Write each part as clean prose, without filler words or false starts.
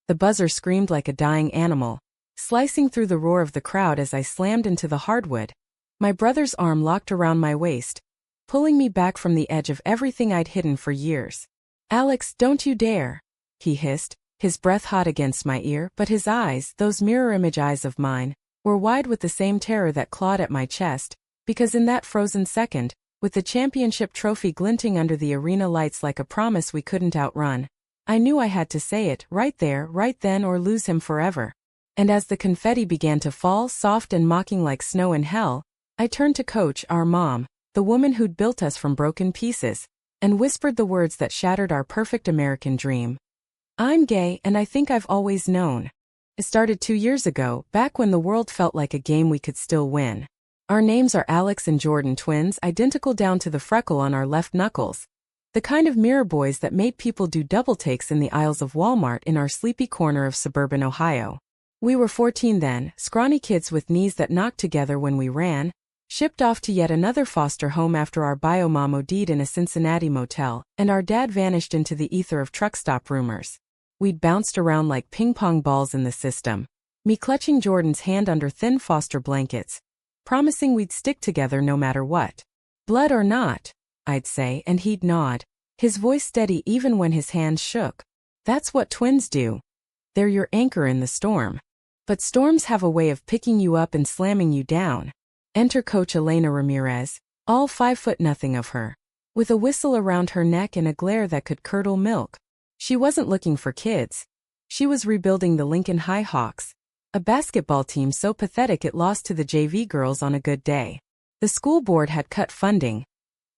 The buzzer screamed like a dying animal, slicing through the roar of the crowd as I slammed into the hardwood. My brother's arm locked around my waist, pulling me back from the edge of everything I'd hidden for years. "Alex, don't you dare," he hissed, his breath hot against my ear, but his eyes, those mirror image eyes of mine, were wide with the same terror that clawed at my chest, because in that frozen second, with the championship trophy glinting under the arena lights like a promise we couldn't outrun, I knew I had to say it, right there, right then, or lose him forever. And as the confetti began to fall, soft and mocking like snow in hell, I turned to Coach, our mom, the woman who'd built us from broken pieces, and whispered the words that shattered our perfect American dream. "I'm gay, and I think I've always known." It started 2 years ago, back when the world felt like a game we could still win. Our names are Alex and Jordan, twins, identical down to the freckle on our left knuckles. The kind of mirror boys that made people do double takes in the aisles of Walmart in our sleepy corner of suburban Ohio. We were 14 then, scrawny kids with knees that knocked together when we ran, shipped off to yet another foster home after our bio mom OD'd in a Cincinnati motel, and our dad vanished into the ether of truck stop rumors. We'd bounced around like ping-pong balls in the system, me clutching Jordan's hand under thin foster blankets, promising we'd stick together no matter what. "Blood or not," I'd say, and he'd nod, his voice steady even when his hands shook. "That's what twins do. They're your anchor in the storm. But storms have a way of picking you up and slamming you down." Enter Coach Elena Ramirez, all 5'0" of her, with a whistle around her neck and a glare that could curdle milk. She wasn't looking for kids. She was rebuilding the Lincoln High Hawks, a basketball team so pathetic it lost to the JV girls on a good day. The school board had cut funding.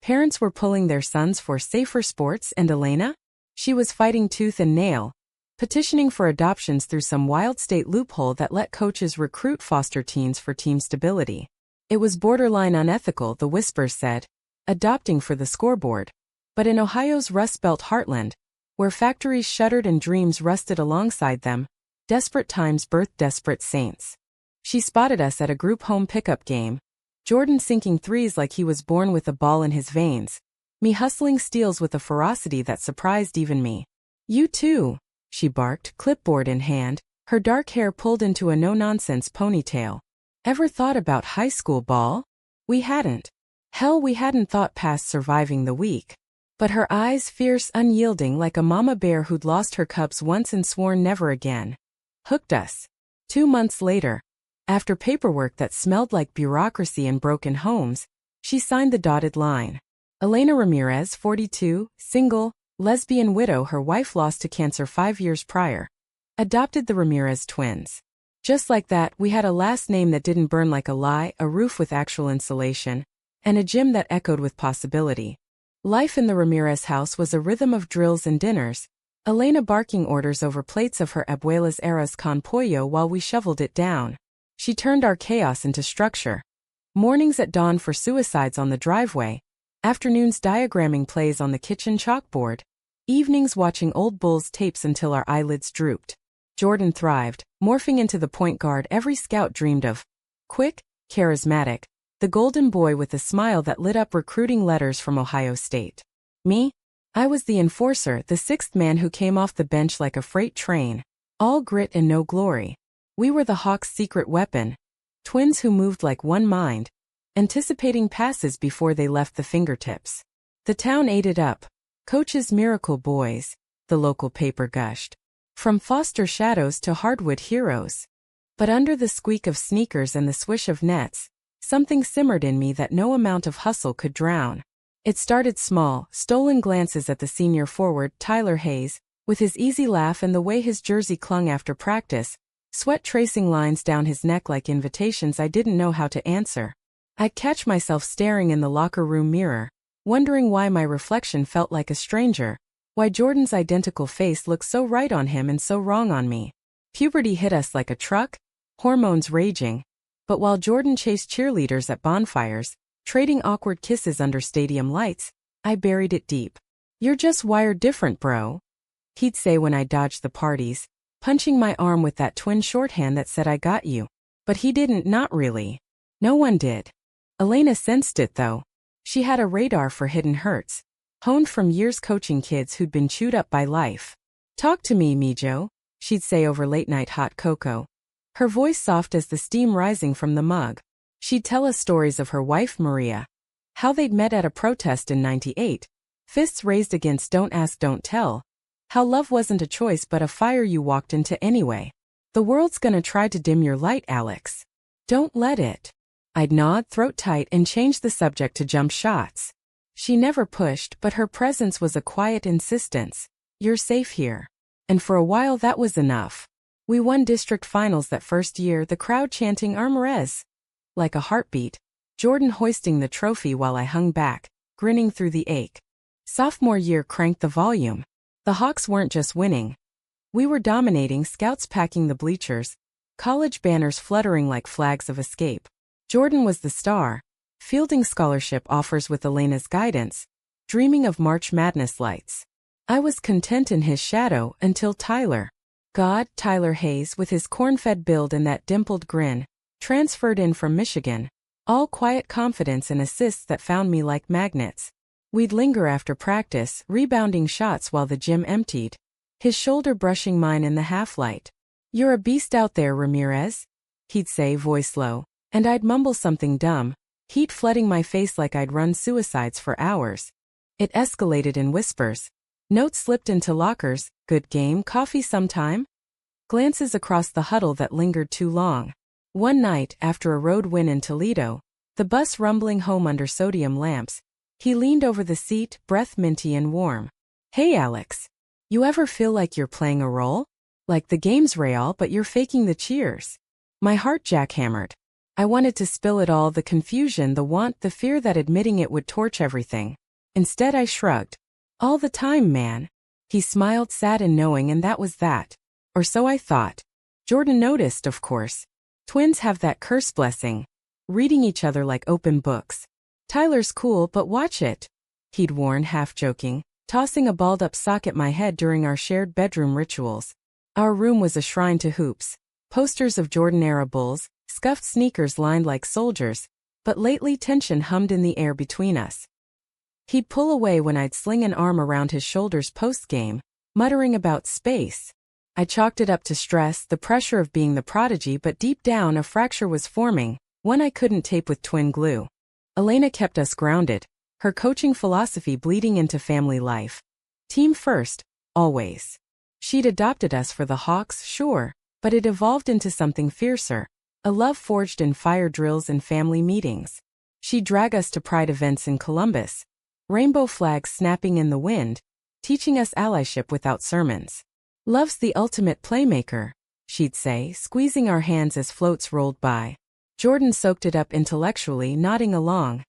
Parents were pulling their sons for safer sports, and Elena? She was fighting tooth and nail, petitioning for adoptions through some wild state loophole that let coaches recruit foster teens for team stability. It was borderline unethical, the whispers said, adopting for the scoreboard. But in Ohio's Rust Belt heartland, where factories shuttered and dreams rusted alongside them, desperate times birthed desperate saints. She spotted us at a group home pickup game, Jordan sinking threes like he was born with a ball in his veins, me hustling steals with a ferocity that surprised even me. "You too," she barked, clipboard in hand, her dark hair pulled into a no-nonsense ponytail. "Ever thought about high school ball?" We hadn't. Hell, we hadn't thought past surviving the week. But her eyes, fierce, unyielding like a mama bear who'd lost her cubs once and sworn never again, hooked us. 2 months later, after paperwork that smelled like bureaucracy and broken homes, she signed the dotted line. Elena Ramirez, 42, single, lesbian widow her wife lost to cancer 5 years prior, adopted the Ramirez twins. Just like that, we had a last name that didn't burn like a lie, a roof with actual insulation, and a gym that echoed with possibility. Life in the Ramirez house was a rhythm of drills and dinners, Elena barking orders over plates of her abuela's arroz con pollo while we shoveled it down. She turned our chaos into structure. Mornings at dawn for suicides on the driveway, afternoons diagramming plays on the kitchen chalkboard, evenings watching old Bulls tapes until our eyelids drooped. Jordan thrived, morphing into the point guard every scout dreamed of. Quick, charismatic, the golden boy with a smile that lit up recruiting letters from Ohio State. Me? I was the enforcer, the sixth man who came off the bench like a freight train, all grit and no glory. We were the Hawks' secret weapon, twins who moved like one mind, anticipating passes before they left the fingertips. The town ate it up. Coach's miracle boys, the local paper gushed. From foster shadows to hardwood heroes. But under the squeak of sneakers and the swish of nets, something simmered in me that no amount of hustle could drown. It started small, stolen glances at the senior forward, Tyler Hayes, with his easy laugh and the way his jersey clung after practice, sweat tracing lines down his neck like invitations I didn't know how to answer. I'd catch myself staring in the locker room mirror, wondering why my reflection felt like a stranger, why Jordan's identical face looked so right on him and so wrong on me. Puberty hit us like a truck, hormones raging. But while Jordan chased cheerleaders at bonfires, trading awkward kisses under stadium lights, I buried it deep. "You're just wired different, bro," he'd say when I dodged the parties, punching my arm with that twin shorthand that said I got you. But he didn't, not really. No one did. Elena sensed it though. She had a radar for hidden hurts, honed from years coaching kids who'd been chewed up by life. "Talk to me, Mijo," she'd say over late-night hot cocoa. Her voice soft as the steam rising from the mug. She'd tell us stories of her wife Maria. How they'd met at a protest in '98. Fists raised against don't ask, don't tell. How love wasn't a choice but a fire you walked into anyway. The world's gonna try to dim your light, Alex. Don't let it. I'd nod, throat tight, and change the subject to jump shots. She never pushed, but her presence was a quiet insistence. You're safe here. And for a while that was enough. We won district finals that first year, the crowd chanting Armorez. Like a heartbeat, Jordan hoisting the trophy while I hung back, grinning through the ache. Sophomore year cranked the volume. The Hawks weren't just winning. We were dominating, scouts packing the bleachers, college banners fluttering like flags of escape. Jordan was the star, fielding scholarship offers with Elena's guidance, dreaming of March Madness lights. I was content in his shadow until Tyler Hayes with his corn-fed build and that dimpled grin, transferred in from Michigan, all quiet confidence and assists that found me like magnets. We'd linger after practice, rebounding shots while the gym emptied, his shoulder brushing mine in the half-light. You're a beast out there, Ramirez, he'd say, voice low, and I'd mumble something dumb, heat flooding my face like I'd run suicides for hours. It escalated in whispers. Notes slipped into lockers, good game, coffee sometime? Glances across the huddle that lingered too long. One night, after a road win in Toledo, the bus rumbling home under sodium lamps, he leaned over the seat, breath minty and warm. Hey Alex, you ever feel like you're playing a role? Like the game's real but you're faking the cheers? My heart jackhammered. I wanted to spill it all, the confusion, the want, the fear that admitting it would torch everything. Instead I shrugged. All the time, man. He smiled, sad and knowing, and that was that. Or so I thought. Jordan noticed, of course. Twins have that curse blessing. Reading each other like open books. Tyler's cool, but watch it, he'd warn, half joking, tossing a balled-up sock at my head during our shared bedroom rituals. Our room was a shrine to hoops. Posters of Jordan-era Bulls, scuffed sneakers lined like soldiers, but lately tension hummed in the air between us. He'd pull away when I'd sling an arm around his shoulders post-game, muttering about space. I chalked it up to stress, the pressure of being the prodigy, but deep down a fracture was forming, one I couldn't tape with twin glue. Elena kept us grounded, her coaching philosophy bleeding into family life. Team first, always. She'd adopted us for the Hawks, sure, but it evolved into something fiercer, a love forged in fire drills and family meetings. She'd drag us to pride events in Columbus, rainbow flags snapping in the wind, teaching us allyship without sermons. Love's the ultimate playmaker, she'd say, squeezing our hands as floats rolled by. Jordan soaked it up intellectually, nodding along.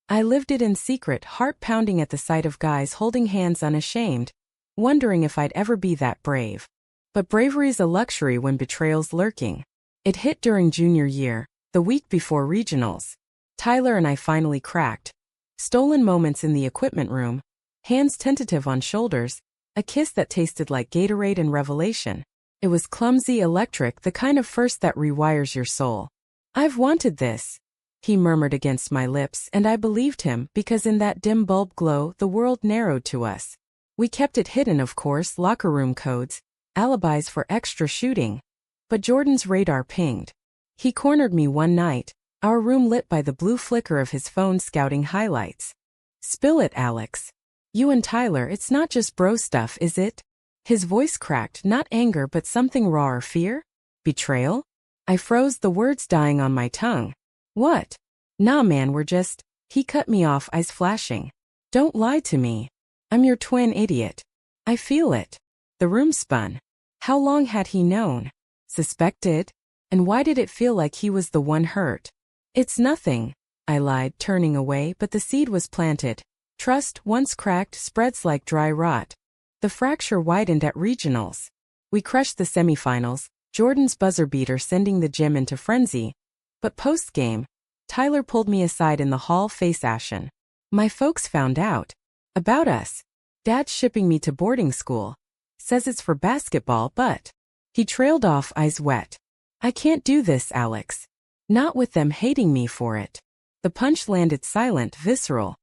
I lived it in secret, heart pounding at the sight of guys holding hands unashamed, wondering if I'd ever be that brave. But bravery's a luxury when betrayal's lurking. It hit during junior year, the week before regionals. Tyler and I finally cracked. Stolen moments in the equipment room, hands tentative on shoulders, a kiss that tasted like Gatorade and revelation. It was clumsy, electric, the kind of first that rewires your soul. I've wanted this, he murmured against my lips, and I believed him because in that dim bulb glow the world narrowed to us. We kept it hidden, of course, locker room codes, alibis for extra shooting. But Jordan's radar pinged. He cornered me one night, our room lit by the blue flicker of his phone scouting highlights. Spill it, Alex. You and Tyler, it's not just bro stuff, is it? His voice cracked, not anger but something raw or fear? Betrayal? I froze, the words dying on my tongue. What? Nah man, we're just… He cut me off, eyes flashing. Don't lie to me. I'm your twin, idiot. I feel it. The room spun. How long had he known? Suspected? And why did it feel like he was the one hurt? It's nothing, I lied, turning away, but the seed was planted. Trust, once cracked, spreads like dry rot. The fracture widened at regionals. We crushed the semifinals, Jordan's buzzer beater sending the gym into frenzy. But post-game, Tyler pulled me aside in the hall, face ashen. My folks found out. About us. Dad's shipping me to boarding school. Says it's for basketball, but… He trailed off, eyes wet. I can't do this, Alex. Not with them hating me for it. The punch landed silent, visceral.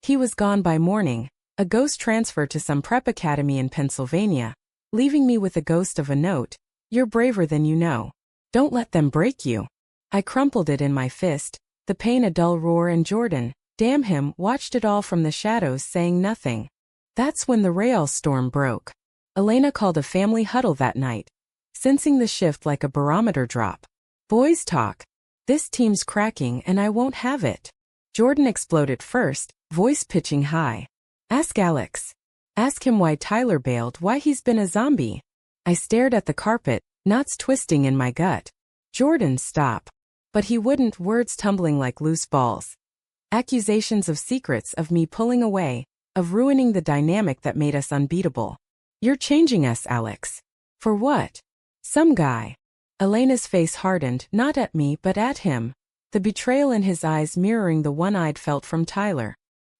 He was gone by morning, a ghost transfer to some prep academy in Pennsylvania, leaving me with a ghost of a note. You're braver than you know. Don't let them break you. I crumpled it in my fist, the pain a dull roar, and Jordan, damn him, watched it all from the shadows, saying nothing. That's when the rail storm broke. Elena called a family huddle that night, sensing the shift like a barometer drop. Boys talk. This team's cracking and I won't have it. Jordan exploded first, voice pitching high. Ask Alex. Ask him why Tyler bailed, why he's been a zombie. I stared at the carpet, knots twisting in my gut. Jordan, stop. But he wouldn't, words tumbling like loose balls. Accusations of secrets, of me pulling away, of ruining the dynamic that made us unbeatable. You're changing us, Alex. For what? Some guy. Elena's face hardened, not at me but at him, the betrayal in his eyes mirroring the one I'd felt from Tyler.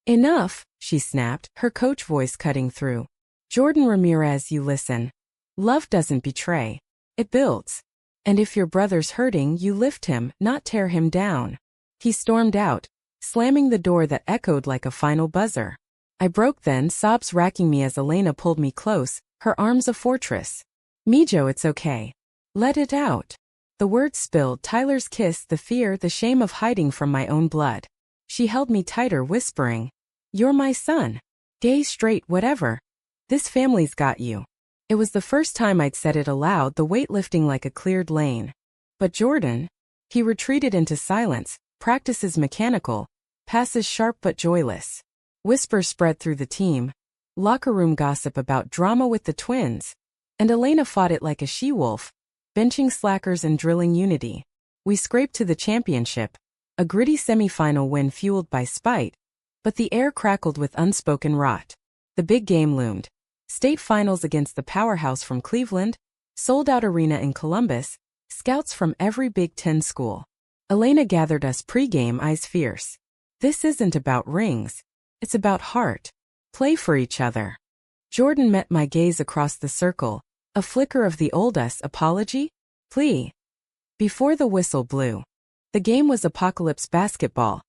Enough, she snapped, her coach voice cutting through. Jordan Ramirez, you listen. Love doesn't betray. It builds. And if your brother's hurting, you lift him, not tear him down. He stormed out, slamming the door that echoed like a final buzzer. I broke then, sobs racking me as Elena pulled me close, her arms a fortress. Mijo, it's okay. Let it out. The words spilled, Tyler's kiss, the fear, the shame of hiding from my own blood. She held me tighter, whispering, You're my son. Gay, straight, whatever. This family's got you. It was the first time I'd said it aloud, the weight lifting like a cleared lane. But Jordan? He retreated into silence, practices mechanical, passes sharp but joyless. Whispers spread through the team. Locker room gossip about drama with the twins. And Elena fought it like a she-wolf, benching slackers and drilling unity. We scraped to the championship, a gritty semi-final win fueled by spite, but the air crackled with unspoken rot. The big game loomed. State finals against the powerhouse from Cleveland, sold-out arena in Columbus, scouts from every Big Ten school. Elena gathered us pre-game, eyes fierce. This isn't about rings. It's about heart. Play for each other. Jordan met my gaze across the circle, a flicker of the old us, apology? Plea. Before the whistle blew. The game was apocalypse basketball.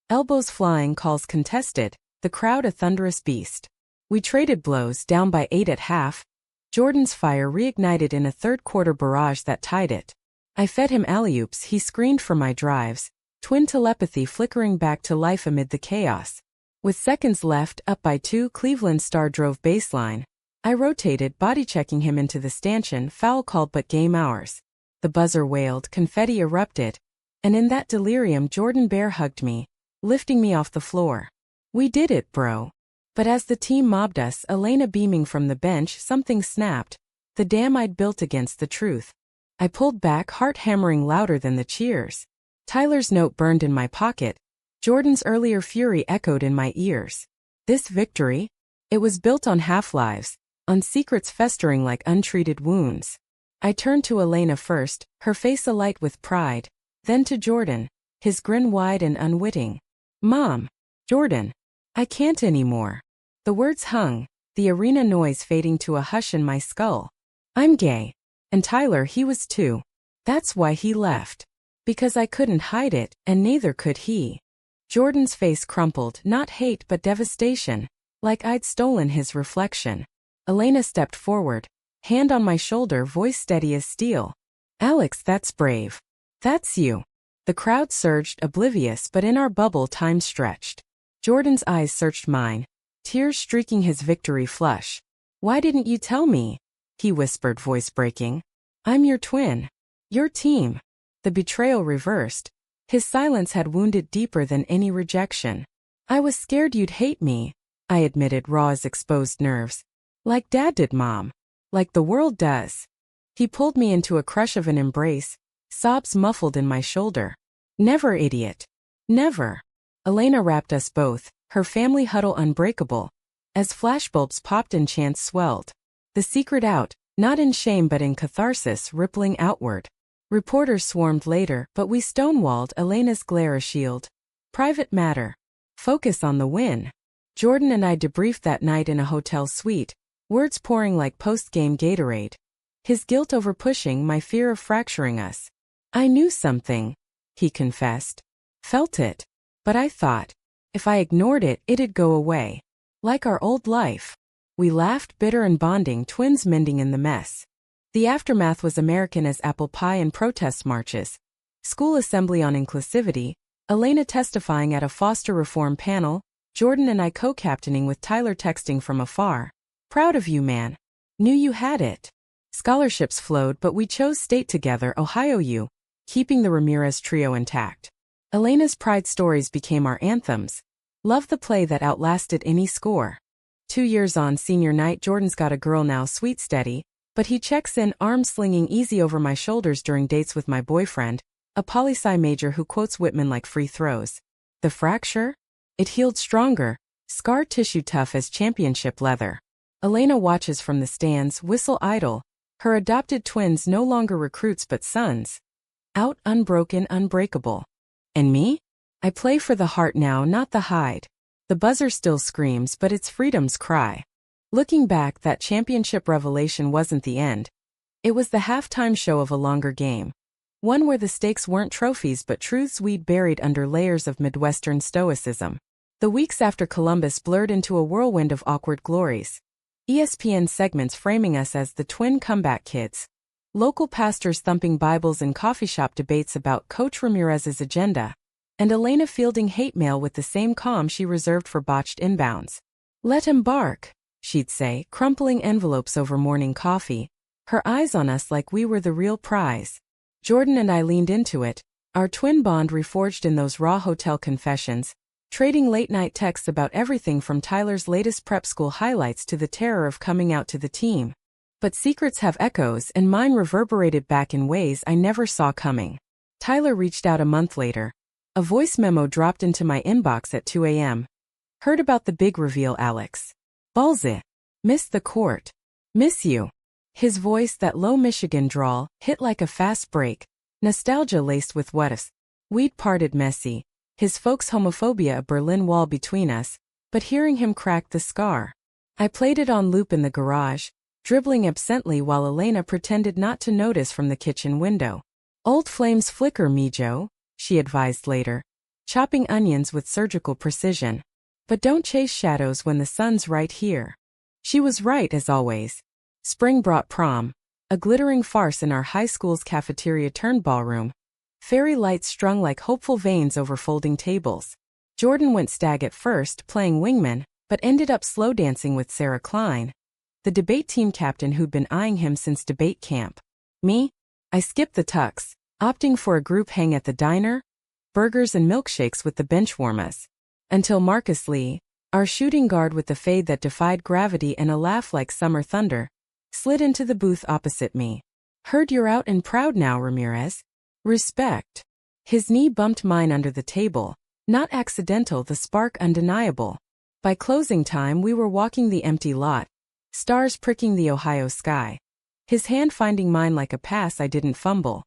Elbows flying, calls contested, the crowd a thunderous beast. We traded blows, down by 8 at half. Jordan's fire reignited in a third-quarter barrage that tied it. I fed him alley-oops, he screened for my drives, twin telepathy flickering back to life amid the chaos. With seconds left, up by 2, Cleveland star drove baseline. I rotated, body-checking him into the stanchion, foul called but game ours. The buzzer wailed, confetti erupted, and in that delirium Jordan bear hugged me, lifting me off the floor. We did it, bro. But as the team mobbed us, Elena beaming from the bench, something snapped, the dam I'd built against the truth. I pulled back, heart hammering louder than the cheers. Tyler's note burned in my pocket. Jordan's earlier fury echoed in my ears. This victory? It was built on half-lives, on secrets festering like untreated wounds. I turned to Elena first, her face alight with pride, then to Jordan, his grin wide and unwitting. Mom. Jordan. I can't anymore. The words hung, the arena noise fading to a hush in my skull. I'm gay. And Tyler, he was too. That's why he left. Because I couldn't hide it, and neither could he. Jordan's face crumpled, not hate but devastation, like I'd stolen his reflection. Elena stepped forward, hand on my shoulder, voice steady as steel. Alex, that's brave. That's you. The crowd surged, oblivious, but in our bubble time stretched. Jordan's eyes searched mine, tears streaking his victory flush. Why didn't you tell me? He whispered, voice breaking. I'm your twin. Your team. The betrayal reversed. His silence had wounded deeper than any rejection. I was scared you'd hate me, I admitted, raw as exposed nerves. Like Dad did, Mom. Like the world does. He pulled me into a crush of an embrace, sobs muffled in my shoulder. Never, idiot. Never. Elena wrapped us both, her family huddle unbreakable. As flashbulbs popped and chants swelled. The secret out, not in shame but in catharsis, rippling outward. Reporters swarmed later, but we stonewalled, Elena's glare a shield. Private matter. Focus on the win. Jordan and I debriefed that night in a hotel suite, words pouring like post-game Gatorade. His guilt over pushing, my fear of fracturing us. I knew something, he confessed. Felt it. But I thought, if I ignored it, it'd go away. Like our old life. We laughed, bitter and bonding, twins mending in the mess. The aftermath was American as apple pie and protest marches. School assembly on inclusivity, Elena testifying at a foster reform panel, Jordan and I co-captaining with Tyler texting from afar. Proud of you, man. Knew you had it. Scholarships flowed, but we chose state together, Ohio U, keeping the Ramirez trio intact. Elena's pride stories became our anthems. Love the play that outlasted any score. 2 years on senior night, Jordan's got a girl now, sweet steady, but he checks in, arms slinging easy over my shoulders during dates with my boyfriend, a poli-sci major who quotes Whitman like free throws. The fracture? It healed stronger, scar tissue tough as championship leather. Elena watches from the stands, whistle idle. Her adopted twins no longer recruits but sons. Out, unbroken, unbreakable. And me? I play for the heart now, not the hide. The buzzer still screams, but it's freedom's cry. Looking back, that championship revelation wasn't the end. It was the halftime show of a longer game. One where the stakes weren't trophies but truths we'd buried under layers of Midwestern stoicism. The weeks after Columbus blurred into a whirlwind of awkward glories. ESPN segments framing us as the twin comeback kids. Local pastors thumping Bibles and coffee shop debates about Coach Ramirez's agenda. And Elena fielding hate mail with the same calm she reserved for botched inbounds. Let him bark, she'd say, crumpling envelopes over morning coffee, her eyes on us like we were the real prize. Jordan and I leaned into it, our twin bond reforged in those raw hotel confessions, trading late-night texts about everything from Tyler's latest prep school highlights to the terror of coming out to the team. But secrets have echoes, and mine reverberated back in ways I never saw coming. Tyler reached out a month later. A voice memo dropped into my inbox at 2 a.m. Heard about the big reveal, Alex. Ballsy. Missed the court. Miss you. His voice, that low Michigan drawl, hit like a fast break, nostalgia laced with what if. We'd parted messy, his folks' homophobia a Berlin Wall between us, but hearing him cracked the scar. I played it on loop in the garage, dribbling absently while Elena pretended not to notice from the kitchen window. Old flames flicker, me Joe, she advised later, chopping onions with surgical precision. But don't chase shadows when the sun's right here. She was right as always. Spring brought prom, a glittering farce in our high school's cafeteria turned ballroom. Fairy lights strung like hopeful veins over folding tables. Jordan went stag at first, playing wingman, but ended up slow dancing with Sarah Klein, the debate team captain who'd been eyeing him since debate camp. Me? I skipped the tux, opting for a group hang at the diner, burgers and milkshakes with the benchwarmers. Until Marcus Lee, our shooting guard with the fade that defied gravity and a laugh like summer thunder, slid into the booth opposite me. Heard you're out and proud now, Ramirez. Respect. His knee bumped mine under the table, not accidental, the spark undeniable. By closing time we were walking the empty lot, stars pricking the Ohio sky. His hand finding mine like a pass I didn't fumble.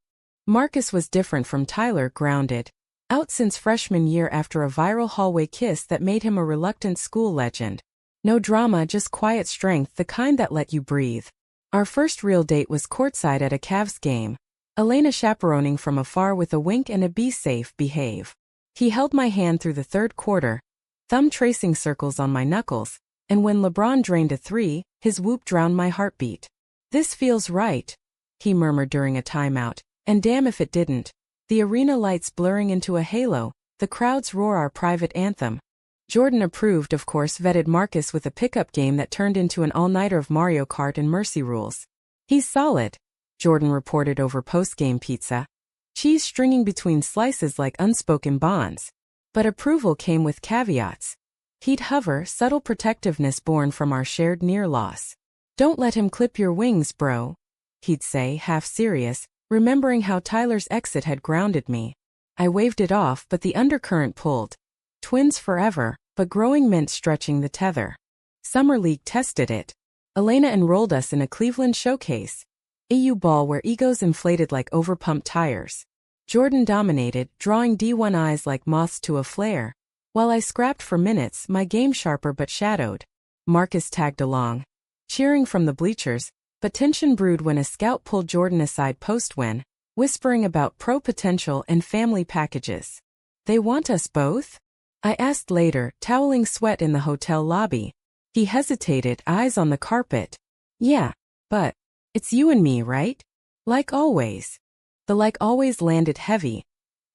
Marcus was different from Tyler, grounded. Out since freshman year after a viral hallway kiss that made him a reluctant school legend. No drama, just quiet strength, the kind that let you breathe. Our first real date was courtside at a Cavs game. Elena chaperoning from afar with a wink and a be safe, behave. He held my hand through the third quarter, thumb tracing circles on my knuckles, and when LeBron drained a three, his whoop drowned my heartbeat. This feels right, he murmured during a timeout, and damn if it didn't. The arena lights blurring into a halo, the crowd's roar our private anthem. Jordan approved, of course, vetted Marcus with a pickup game that turned into an all-nighter of Mario Kart and Mercy Rules. He's solid, Jordan reported over post-game pizza. Cheese stringing between slices like unspoken bonds. But approval came with caveats. He'd hover, subtle protectiveness born from our shared near loss. Don't let him clip your wings, bro, he'd say, half serious, remembering how Tyler's exit had grounded me. I waved it off, but the undercurrent pulled. Twins forever, but growing meant stretching the tether. Summer League tested it. Elena enrolled us in a Cleveland showcase. AU ball where egos inflated like overpumped tires. Jordan dominated, drawing D1 eyes like moths to a flare. While I scrapped for minutes, my game sharper but shadowed. Marcus tagged along, cheering from the bleachers, but tension brewed when a scout pulled Jordan aside post-win, whispering about pro potential and family packages. They want us both? I asked later, toweling sweat in the hotel lobby. He hesitated, eyes on the carpet. Yeah, but it's you and me, right? Like always. The like always landed heavy.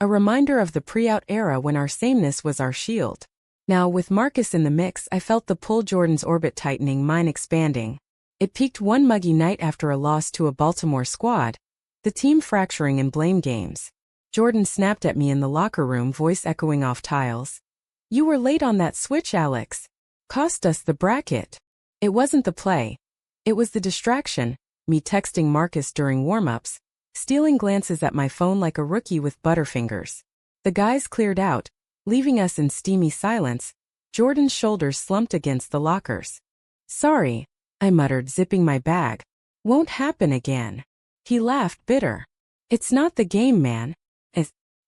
A reminder of the pre-out era when our sameness was our shield. Now, with Marcus in the mix, I felt the pull, Jordan's orbit tightening, mine expanding. It peaked one muggy night after a loss to a Baltimore squad, the team fracturing in blame games. Jordan snapped at me in the locker room, voice echoing off tiles. You were late on that switch, Alex. Cost us the bracket. It wasn't the play. It was the distraction, me texting Marcus during warm-ups, stealing glances at my phone like a rookie with butterfingers. The guys cleared out, leaving us in steamy silence. Jordan's shoulders slumped against the lockers. Sorry, I muttered, zipping my bag. Won't happen again. He laughed, bitter. It's not the game, man.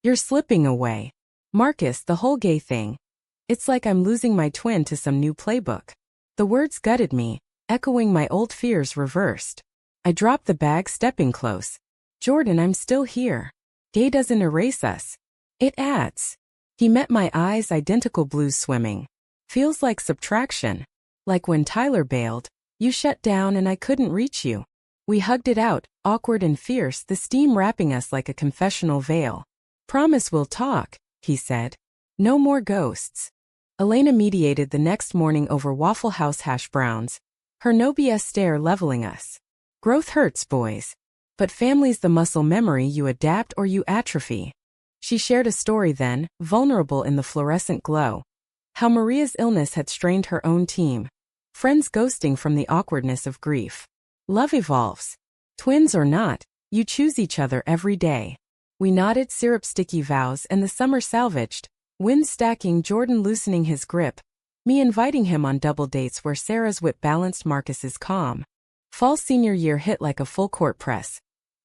You're slipping away. Marcus, the whole gay thing. It's like I'm losing my twin to some new playbook. The words gutted me, echoing my old fears reversed. I dropped the bag, stepping close. Jordan, I'm still here. Gay doesn't erase us. It adds. He met my eyes, identical blues swimming. Feels like subtraction. Like when Tyler bailed, you shut down and I couldn't reach you. We hugged it out, awkward and fierce, the steam wrapping us like a confessional veil. Promise we'll talk, he said. No more ghosts. Elena mediated the next morning over Waffle House hash browns, her no BS stare leveling us. Growth hurts, boys. But family's the muscle memory, you adapt or you atrophy. She shared a story then, vulnerable in the fluorescent glow. How Maria's illness had strained her own team. Friends ghosting from the awkwardness of grief. Love evolves. Twins or not, you choose each other every day. We nodded, syrup-sticky vows, and the summer salvaged. Wind stacking, Jordan loosening his grip. Me inviting him on double dates where Sarah's wit balanced Marcus's calm. Fall senior year hit like a full-court press.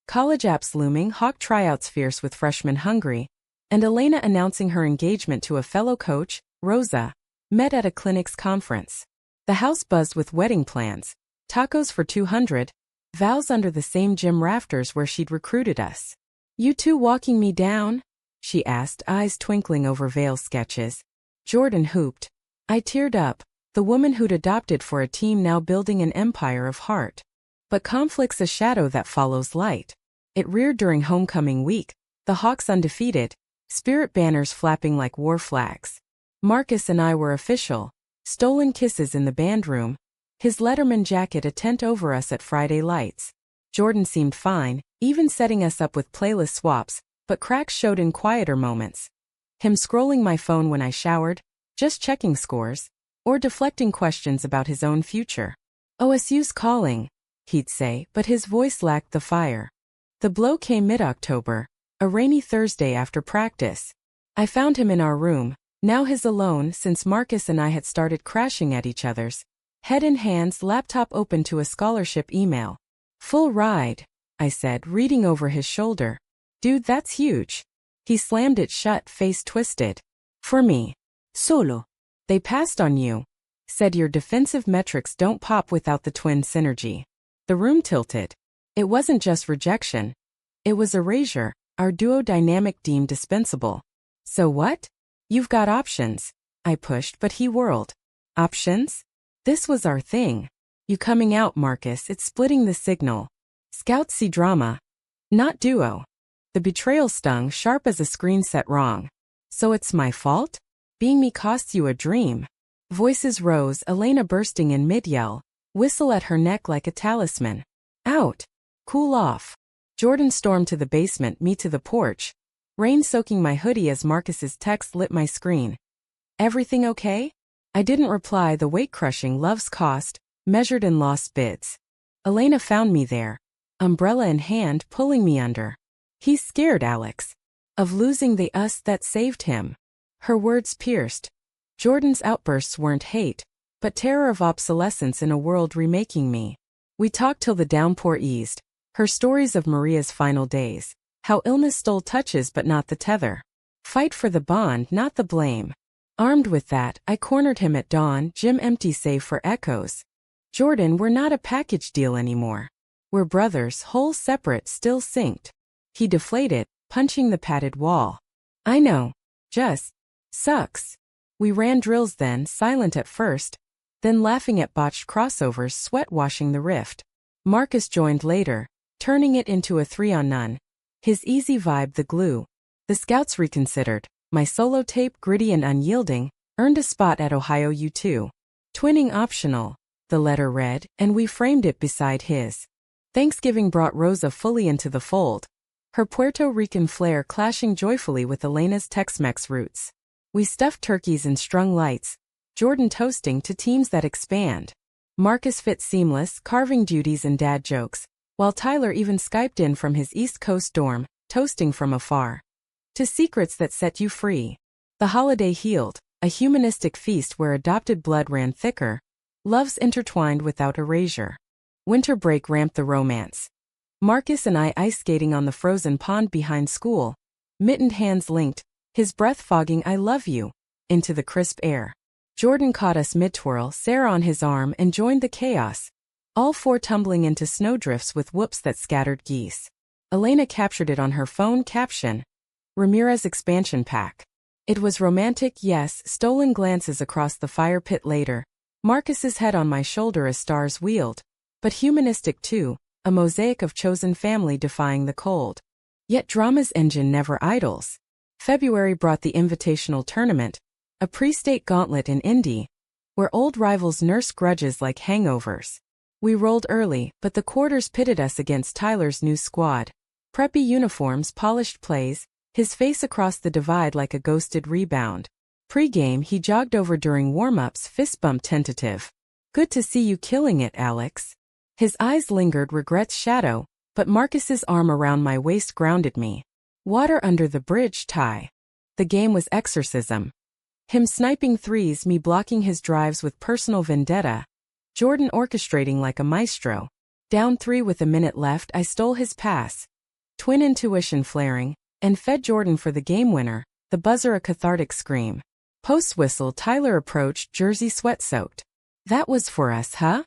College apps looming, Hawk tryouts fierce with freshmen hungry, and Elena announcing her engagement to a fellow coach, Rosa, met at a clinics conference. The house buzzed with wedding plans, tacos for 200, vows under the same gym rafters where she'd recruited us. You two walking me down? She asked, eyes twinkling over veil sketches. Jordan hooped. I teared up, the woman who'd adopted for a team now building an empire of heart. But conflict's a shadow that follows light. It reared during homecoming week, the Hawks undefeated, spirit banners flapping like war flags. Marcus and I were official, stolen kisses in the band room, his Letterman jacket a tent over us at Friday lights. Jordan seemed fine, even setting us up with playlist swaps, but cracks showed in quieter moments. Him scrolling my phone when I showered, just checking scores, or deflecting questions about his own future. OSU's calling, he'd say, but his voice lacked the fire. The blow came mid-October, a rainy Thursday after practice. I found him in our room, now his alone since Marcus and I had started crashing at each other's. Head in hands, laptop open to a scholarship email. Full ride, I said, reading over his shoulder. Dude, that's huge. He slammed it shut, face twisted. For me. Solo. They passed on you. Said your defensive metrics don't pop without the twin synergy. The room tilted. It wasn't just rejection. It was erasure, our duo dynamic deemed dispensable. So what? You've got options. I pushed, but he whirled. Options? This was our thing. You coming out, Marcus, it's splitting the signal. Scouts see drama. Not duo. The betrayal stung, sharp as a screen set wrong. So it's my fault? Being me costs you a dream. Voices rose, Elena bursting in mid-yell. Whistle at her neck like a talisman. Out. Cool off. Jordan stormed to the basement, me to the porch. Rain soaking my hoodie as Marcus's text lit my screen. Everything okay? I didn't reply, the weight-crushing love's cost, measured in lost bids. Elena found me there, umbrella in hand, pulling me under. He's scared, Alex. Of losing the us that saved him. Her words pierced. Jordan's outbursts weren't hate, but terror of obsolescence in a world remaking me. We talked till the downpour eased. Her stories of Maria's final days. How illness stole touches but not the tether. Fight for the bond, not the blame. Armed with that, I cornered him at dawn, gym empty save for echoes. Jordan, we're not a package deal anymore. We're brothers, whole separate, still synced. He deflated, punching the padded wall. I know. Just sucks. We ran drills then, silent at first. then laughing at botched crossovers, sweat washing the rift. Marcus joined later, turning it into a 3-on-none. His easy vibe the glue. The Scouts reconsidered. My solo tape, gritty and unyielding, earned a spot at Ohio U2. Twinning optional, the letter read, and we framed it beside his. Thanksgiving brought Rosa fully into the fold, her Puerto Rican flair clashing joyfully with Elena's Tex-Mex roots. We stuffed turkeys and strung lights, Jordan toasting to teams that expand. Marcus fit seamless, carving duties and dad jokes, while Tyler even Skyped in from his East Coast dorm, toasting from afar. To secrets that set you free. The holiday healed, a humanistic feast where adopted blood ran thicker, loves intertwined without erasure. Winter break ramped the romance. Marcus and I ice skating on the frozen pond behind school, mittened hands linked, his breath fogging I love you into the crisp air. Jordan caught us mid-twirl, Sarah on his arm, and joined the chaos, all four tumbling into snowdrifts with whoops that scattered geese. Elena captured it on her phone caption, Ramirez expansion pack. It was romantic, yes, stolen glances across the fire pit later, Marcus's head on my shoulder as stars wheeled, but humanistic too, a mosaic of chosen family defying the cold. Yet drama's engine never idles. February brought the invitational tournament, a pre-state gauntlet in Indy, where old rivals nurse grudges like hangovers. We rolled early, but the quarters pitted us against Tyler's new squad. Preppy uniforms, polished plays, his face across the divide like a ghosted rebound. Pre-game he jogged over during warm-ups, fist bump tentative. Good to see you killing it, Alex. His eyes lingered regret's shadow, but Marcus's arm around my waist grounded me. Water under the bridge, Ty. The game was exorcism. Him sniping threes, me blocking his drives with personal vendetta. Jordan orchestrating like a maestro. Down 3 with a minute left, I stole his pass. Twin intuition flaring, and fed Jordan for the game winner, the buzzer a cathartic scream. Post whistle, Tyler approached, jersey sweat-soaked. That was for us, huh?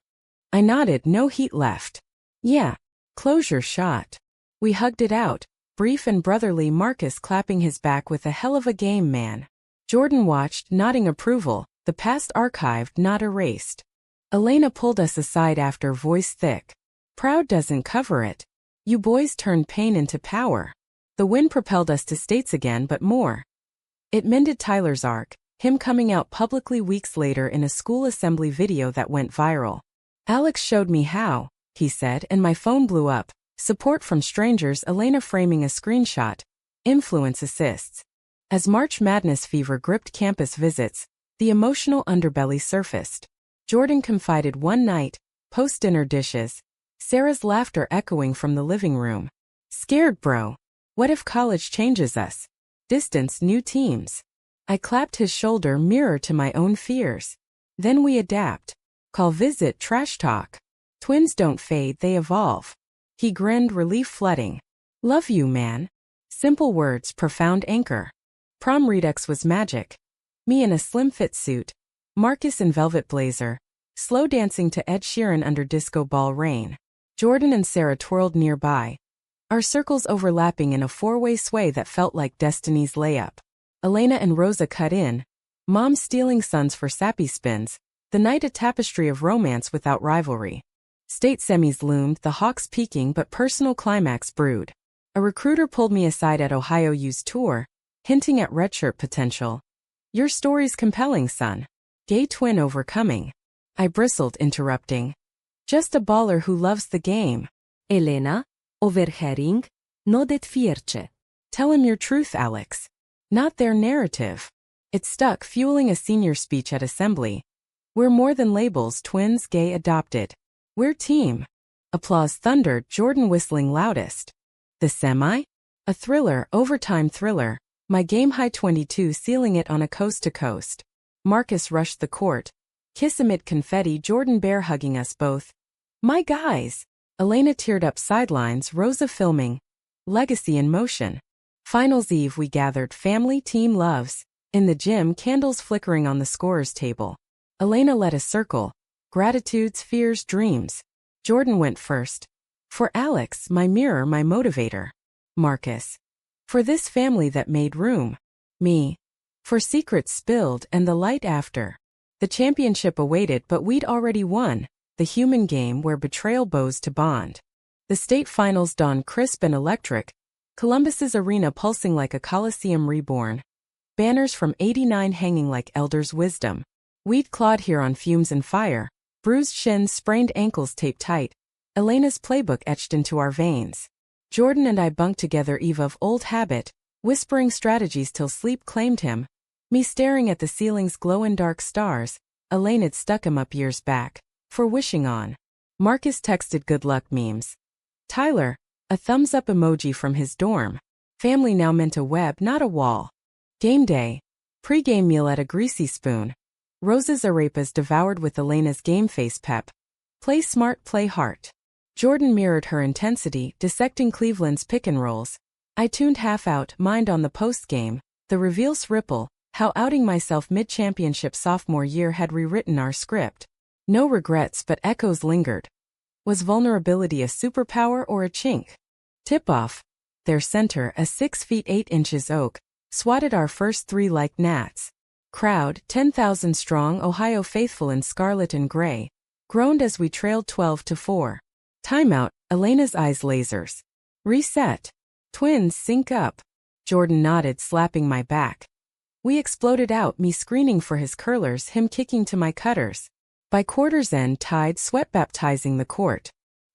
I nodded, no heat left. Yeah. Closure shot. We hugged it out, brief and brotherly, Marcus clapping his back with a hell of a game, man. Jordan watched, nodding approval, the past archived, not erased. Elena pulled us aside after, voice thick. Proud doesn't cover it. You boys turned pain into power. The win propelled us to states again, but more. It mended Tyler's arc, him coming out publicly weeks later in a school assembly video that went viral. Alex showed me how, he said, and my phone blew up. Support from strangers, Elena framing a screenshot. Influence assists. As March Madness fever gripped campus visits, the emotional underbelly surfaced. Jordan confided one night, post-dinner dishes. Sarah's laughter echoing from the living room. Scared, bro. What if college changes us? Distance, new teams. I clapped his shoulder, mirror to my own fears. Then we adapt. Call visit, trash talk. Twins don't fade, they evolve. He grinned, relief flooding. Love you, man. Simple words, profound anchor. Prom redux was magic. Me in a slim-fit suit. Marcus in velvet blazer. Slow dancing to Ed Sheeran under disco ball rain. Jordan and Sarah twirled nearby. Our circles overlapping in a four-way sway that felt like destiny's layup. Elena and Rosa cut in. Mom stealing sons for sappy spins. The night a tapestry of romance without rivalry. State semis loomed, the Hawks peaking, but personal climax brewed. A recruiter pulled me aside at Ohio U's tour, hinting at redshirt potential. Your story's compelling, son. Gay twin overcoming. I bristled, interrupting. Just a baller who loves the game. Elena, overhearing, nodded fierce. Tell him your truth, Alex. Not their narrative. It stuck, fueling a senior speech at assembly. We're more than labels, twins, gay, adopted. We're team. Applause thundered, Jordan whistling loudest. The semi? A thriller, overtime thriller. My game high 22 sealing it on a coast-to-coast. Marcus rushed the court. Kiss amid confetti, Jordan bear hugging us both. My guys! Elena teared up sidelines, Rosa filming. Legacy in motion. Finals eve we gathered, family, team, loves. In the gym, candles flickering on the scorer's table. Elena led a circle. Gratitudes, fears, dreams. Jordan went first. For Alex, my mirror, my motivator. Marcus. For this family that made room. Me. For secrets spilled and the light after. The championship awaited, but we'd already won. The human game where betrayal bows to bond. The state finals dawned crisp and electric, Columbus's arena pulsing like a coliseum reborn. Banners from '89 hanging like elders' wisdom. We'd clawed here on fumes and fire, bruised shins, sprained ankles taped tight, Elena's playbook etched into our veins. Jordan and I bunked together, Eve of old habit, whispering strategies till sleep claimed him. Me staring at the ceiling's glow-in-dark stars, Elena'd stuck him up years back, for wishing on. Marcus texted good luck memes. Tyler, a thumbs-up emoji from his dorm. Family now meant a web, not a wall. Game day. Pre-game meal at a greasy spoon. Rose's arepas devoured with Elena's game face pep. Play smart, play heart. Jordan mirrored her intensity, dissecting Cleveland's pick-and-rolls. I tuned half out, mind on the post-game, the reveals ripple, how outing myself mid-championship sophomore year had rewritten our script. No regrets, but echoes lingered. Was vulnerability a superpower or a chink? Tip-off. Their center, a 6 feet 8 inches oak, swatted our first three like gnats. Crowd, 10,000 strong, Ohio faithful in scarlet and gray, groaned as we trailed 12-4. Timeout, Elena's eyes lasers. Reset. Twins sync up. Jordan nodded, slapping my back. We exploded out, me screening for his curlers, him kicking to my cutters. By quarter's end, tied, sweat baptizing the court.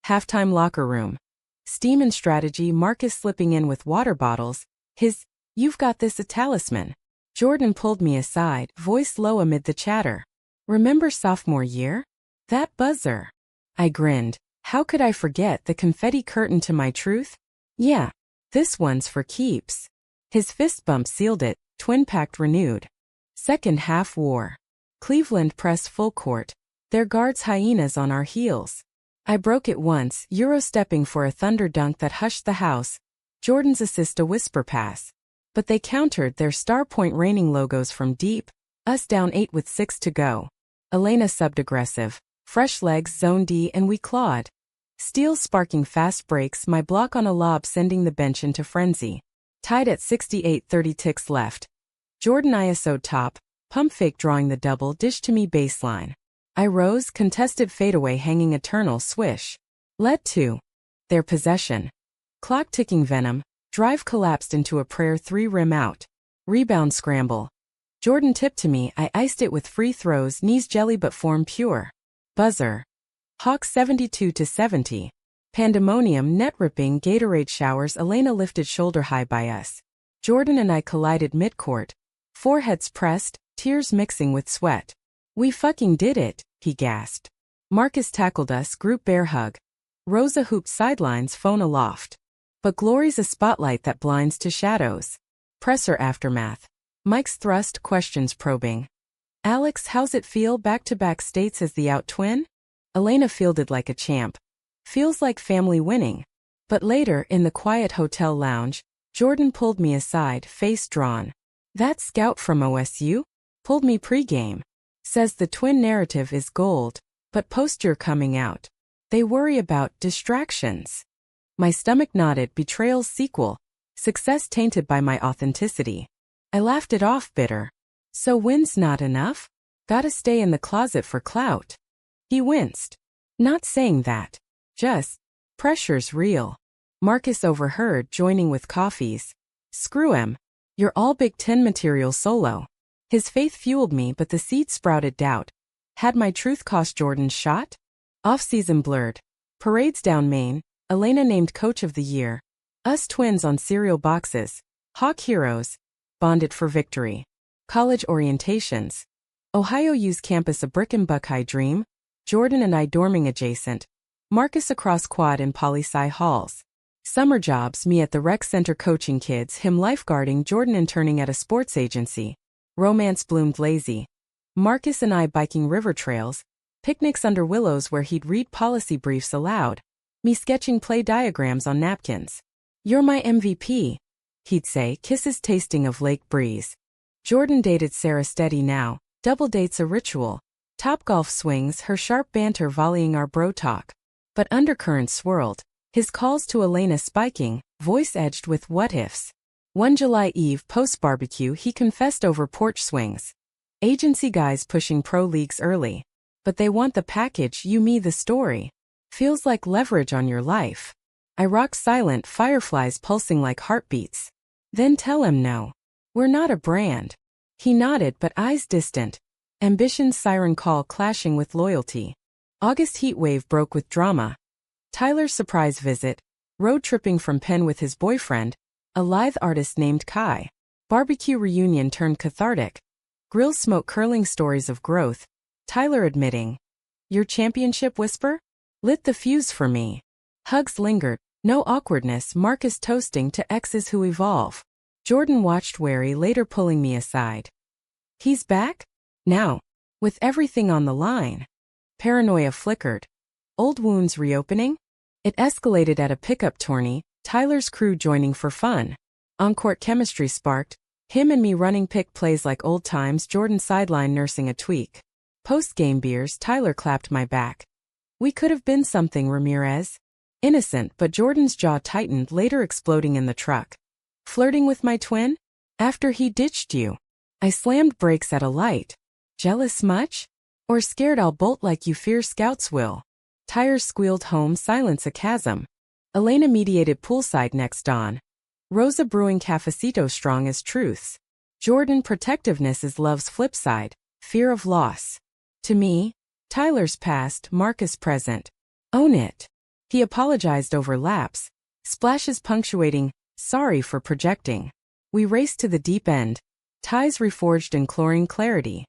Halftime locker room. Steam and strategy, Marcus slipping in with water bottles, his, "You've got this," a talisman. Jordan pulled me aside, voice low amid the chatter. Remember sophomore year? That buzzer. I grinned. How could I forget the confetti curtain to my truth? Yeah. This one's for keeps. His fist bump sealed it, twin pact renewed. Second half war. Cleveland press full court. Their guards hyenas on our heels. I broke it once, Euro-stepping for a thunder dunk that hushed the house. Jordan's assist a whisper pass. But they countered, their star point raining logos from deep. Us down 8 with 6 to go. Elena subbed aggressive. Fresh legs, zone D, and we clawed. Steel sparking fast breaks, my block on a lob sending the bench into frenzy. Tied at 68-30 ticks left. Jordan ISO'd top, pump fake drawing the double, dish to me baseline. I rose, contested fadeaway hanging eternal swish. Led to their possession. Clock ticking venom, drive collapsed into a prayer, 3 rim out. Rebound scramble. Jordan tipped to me, I iced it with free throws, knees jelly but form pure. Buzzer. Hawks 72-70. Pandemonium, net ripping, Gatorade showers, Elena lifted shoulder high by us. Jordan and I collided midcourt. Foreheads pressed, tears mixing with sweat. We fucking did it, he gasped. Marcus tackled us, group bear hug. Rosa hooped sidelines, phone aloft. But glory's a spotlight that blinds to shadows. Presser aftermath. Mike's thrust, questions probing. Alex, how's it feel, back-to-back states as the out twin? Elena fielded like a champ. Feels like family winning. But later, in the quiet hotel lounge, Jordan pulled me aside, face drawn. That scout from OSU? Pulled me pregame. Says the twin narrative is gold, but post your coming out. They worry about distractions. My stomach nodded, betrayal's sequel. Success tainted by my authenticity. I laughed it off, bitter. So wins not enough? Gotta stay in the closet for clout. He winced. Not saying that. Just, pressure's real. Marcus overheard, joining with coffees. Screw him. You're all Big Ten material solo. His faith fueled me, but the seed sprouted doubt. Had my truth cost Jordan's shot? Off-season blurred. Parades down Main. Elena named Coach of the Year. Us twins on cereal boxes. Hawk heroes. Bonded for victory. College orientations. Ohio U's campus a brick and Buckeye dream. Jordan and I dorming adjacent. Marcus across quad in poli-sci halls. Summer jobs, me at the rec center coaching kids, him lifeguarding, Jordan interning at a sports agency. Romance bloomed lazy. Marcus and I biking river trails. Picnics under willows where he'd read policy briefs aloud. Me sketching play diagrams on napkins. You're my MVP, he'd say, kisses tasting of lake breeze. Jordan dated Sarah Steady now, double dates a ritual. Top golf swings, her sharp banter volleying our bro talk. But undercurrents swirled, his calls to Elena spiking, voice edged with what-ifs. One July Eve post-barbecue he confessed over porch swings. Agency guys pushing pro leagues early. But they want the package, you me the story. Feels like leverage on your life. I rock silent, fireflies pulsing like heartbeats. Then tell him no. We're not a brand. He nodded but eyes distant. Ambition's siren call clashing with loyalty. August heat wave broke with drama. Tyler's surprise visit. Road tripping from Penn with his boyfriend, a lithe artist named Kai. Barbecue reunion turned cathartic. Grill smoke curling stories of growth. Tyler admitting. Your championship whisper? Lit the fuse for me. Hugs lingered. No awkwardness. Marcus toasting to exes who evolve. Jordan watched wary, later pulling me aside. He's back? Now. With everything on the line. Paranoia flickered. Old wounds reopening? It escalated at a pickup tourney, Tyler's crew joining for fun. On-court chemistry sparked. Him and me running pick plays like old times, Jordan sideline nursing a tweak. Post-game beers, Tyler clapped my back. We could have been something, Ramirez. Innocent, but Jordan's jaw tightened, later exploding in the truck. Flirting with my twin? After he ditched you. I slammed brakes at a light. Jealous much? Or scared I'll bolt like you fear scouts will? Tires squealed home, silence a chasm. Elena mediated poolside next dawn. Rosa brewing cafecito strong as truths. Jordan protectiveness is love's flip side, fear of loss. To me, Tyler's past, Marcus present. Own it. He apologized over lapse. Splashes punctuating, sorry for projecting. We raced to the deep end. Ties reforged in chlorine clarity.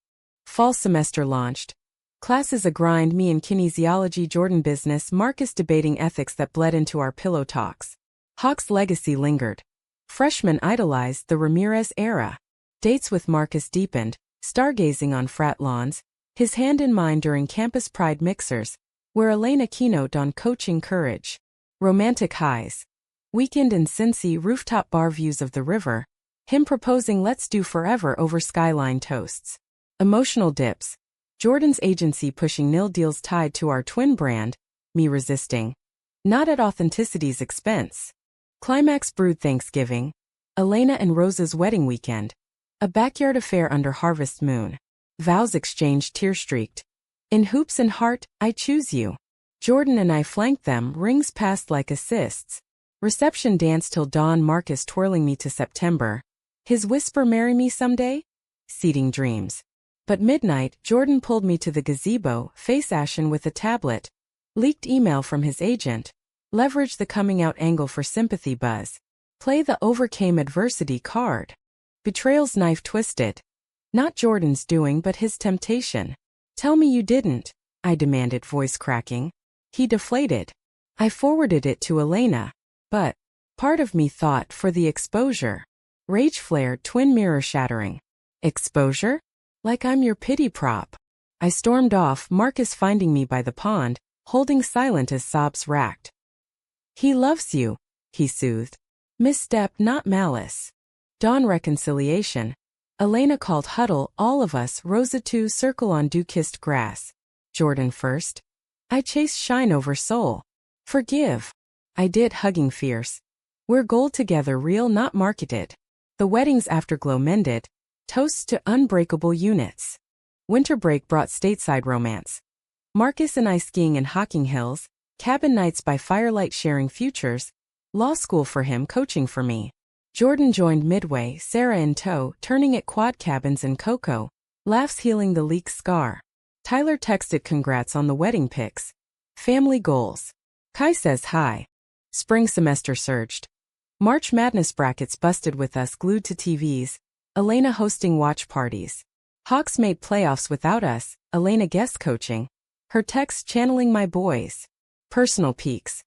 Fall semester launched. Classes a grind, me in kinesiology, Jordan business, Marcus debating ethics that bled into our pillow talks. Hawk's legacy lingered. Freshmen idolized the Ramirez era. Dates with Marcus deepened, stargazing on frat lawns, his hand in mine during campus pride mixers, where Elena keynote on coaching courage. Romantic highs. Weekend in Cincy, rooftop bar views of the river, him proposing let's do forever over skyline toasts. Emotional dips. Jordan's agency pushing nil deals tied to our twin brand, me resisting. Not at authenticity's expense. Climax brewed Thanksgiving. Elena and Rosa's wedding weekend. A backyard affair under harvest moon. Vows exchanged tear-streaked. In hoops and heart, I choose you. Jordan and I flanked them, rings passed like assists. Reception dance till dawn, Marcus twirling me to September. His whisper, marry me someday? Seeding dreams. But midnight, Jordan pulled me to the gazebo, face ashen with a tablet. Leaked email from his agent. Leverage the coming out angle for sympathy buzz. Play the overcame adversity card. Betrayal's knife twisted. Not Jordan's doing but his temptation. Tell me you didn't, I demanded, voice cracking. He deflated. I forwarded it to Elena. But, part of me thought, for the exposure. Rage flared, twin mirror shattering. Exposure? Like I'm your pity prop. I stormed off, Marcus finding me by the pond, holding silent as sobs racked. He loves you, he soothed. Misstep, not malice. Dawn reconciliation. Elena called huddle, all of us, Rosa too, circle on dew-kissed grass. Jordan first. I chase shine over soul. Forgive. I did, hugging fierce. We're gold together, real not marketed. The wedding's afterglow mended. Toasts to unbreakable units. Winter break brought stateside romance. Marcus and I skiing in Hocking Hills, cabin nights by firelight sharing futures, law school for him, coaching for me. Jordan joined midway, Sarah in tow, turning at quad cabins in Cocoa, laughs healing the leak scar. Tyler texted congrats on the wedding pics. Family goals. Kai says hi. Spring semester surged. March Madness brackets busted with us glued to TVs. Elena hosting watch parties. Hawks made playoffs without us, Elena guest coaching. Her texts channeling my boys. Personal peaks.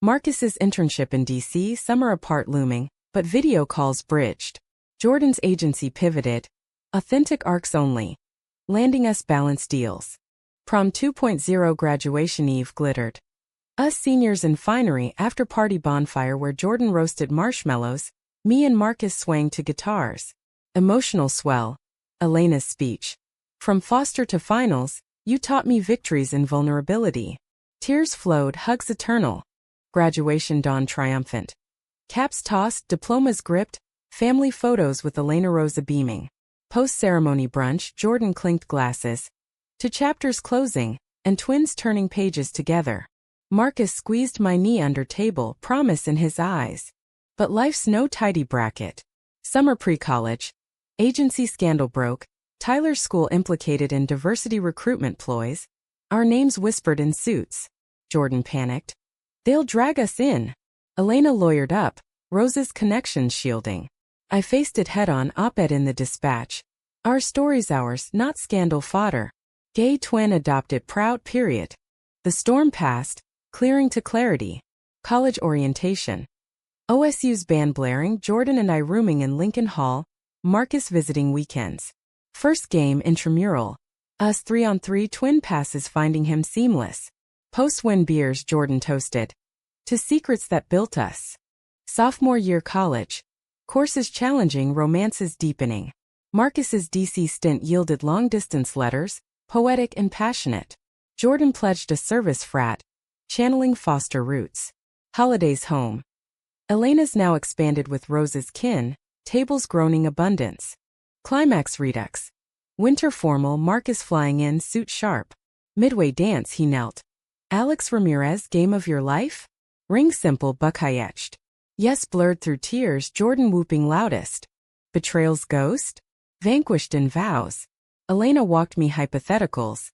Marcus's internship in DC, summer apart looming, but video calls bridged. Jordan's agency pivoted. Authentic arcs only. Landing us balanced deals. Prom 2.0 graduation eve glittered. Us seniors in finery after party bonfire where Jordan roasted marshmallows, me and Marcus swaying to guitars. Emotional swell. Elena's speech. From Foster to finals, you taught me victories in vulnerability. Tears flowed, hugs eternal. Graduation dawn triumphant. Caps tossed, diplomas gripped, family photos with Elena Rosa beaming. Post-ceremony brunch, Jordan clinked glasses. To chapters closing, and twins turning pages together. Marcus squeezed my knee under table, promise in his eyes. But life's no tidy bracket. Summer pre-college. Agency scandal broke. Tyler's school implicated in diversity recruitment ploys. Our names whispered in suits. Jordan panicked. They'll drag us in. Elena lawyered up, Rose's connections shielding. I faced it head-on, op-ed in the Dispatch. Our story's ours, not scandal fodder. Gay twin adopted proud period. The storm passed, clearing to clarity. College orientation. OSU's band blaring, Jordan and I rooming in Lincoln Hall, Marcus visiting weekends. First game intramural. Us 3-on-3 twin passes finding him seamless. Post-win beers, Jordan toasted. To secrets that built us. Sophomore year college. Courses challenging, romances deepening. Marcus's DC stint yielded long-distance letters, poetic and passionate. Jordan pledged a service frat, channeling foster roots. Holidays home. Elena's now expanded with Rose's kin, tables groaning abundance. Climax redux. Winter formal, Marcus flying in, suit sharp. Midway dance, he knelt. Alex Ramirez, game of your life? Ring simple, Buckeye etched. Yes, blurred through tears, Jordan whooping loudest. Betrayal's ghost? Vanquished in vows. Elena walked me hypotheticals.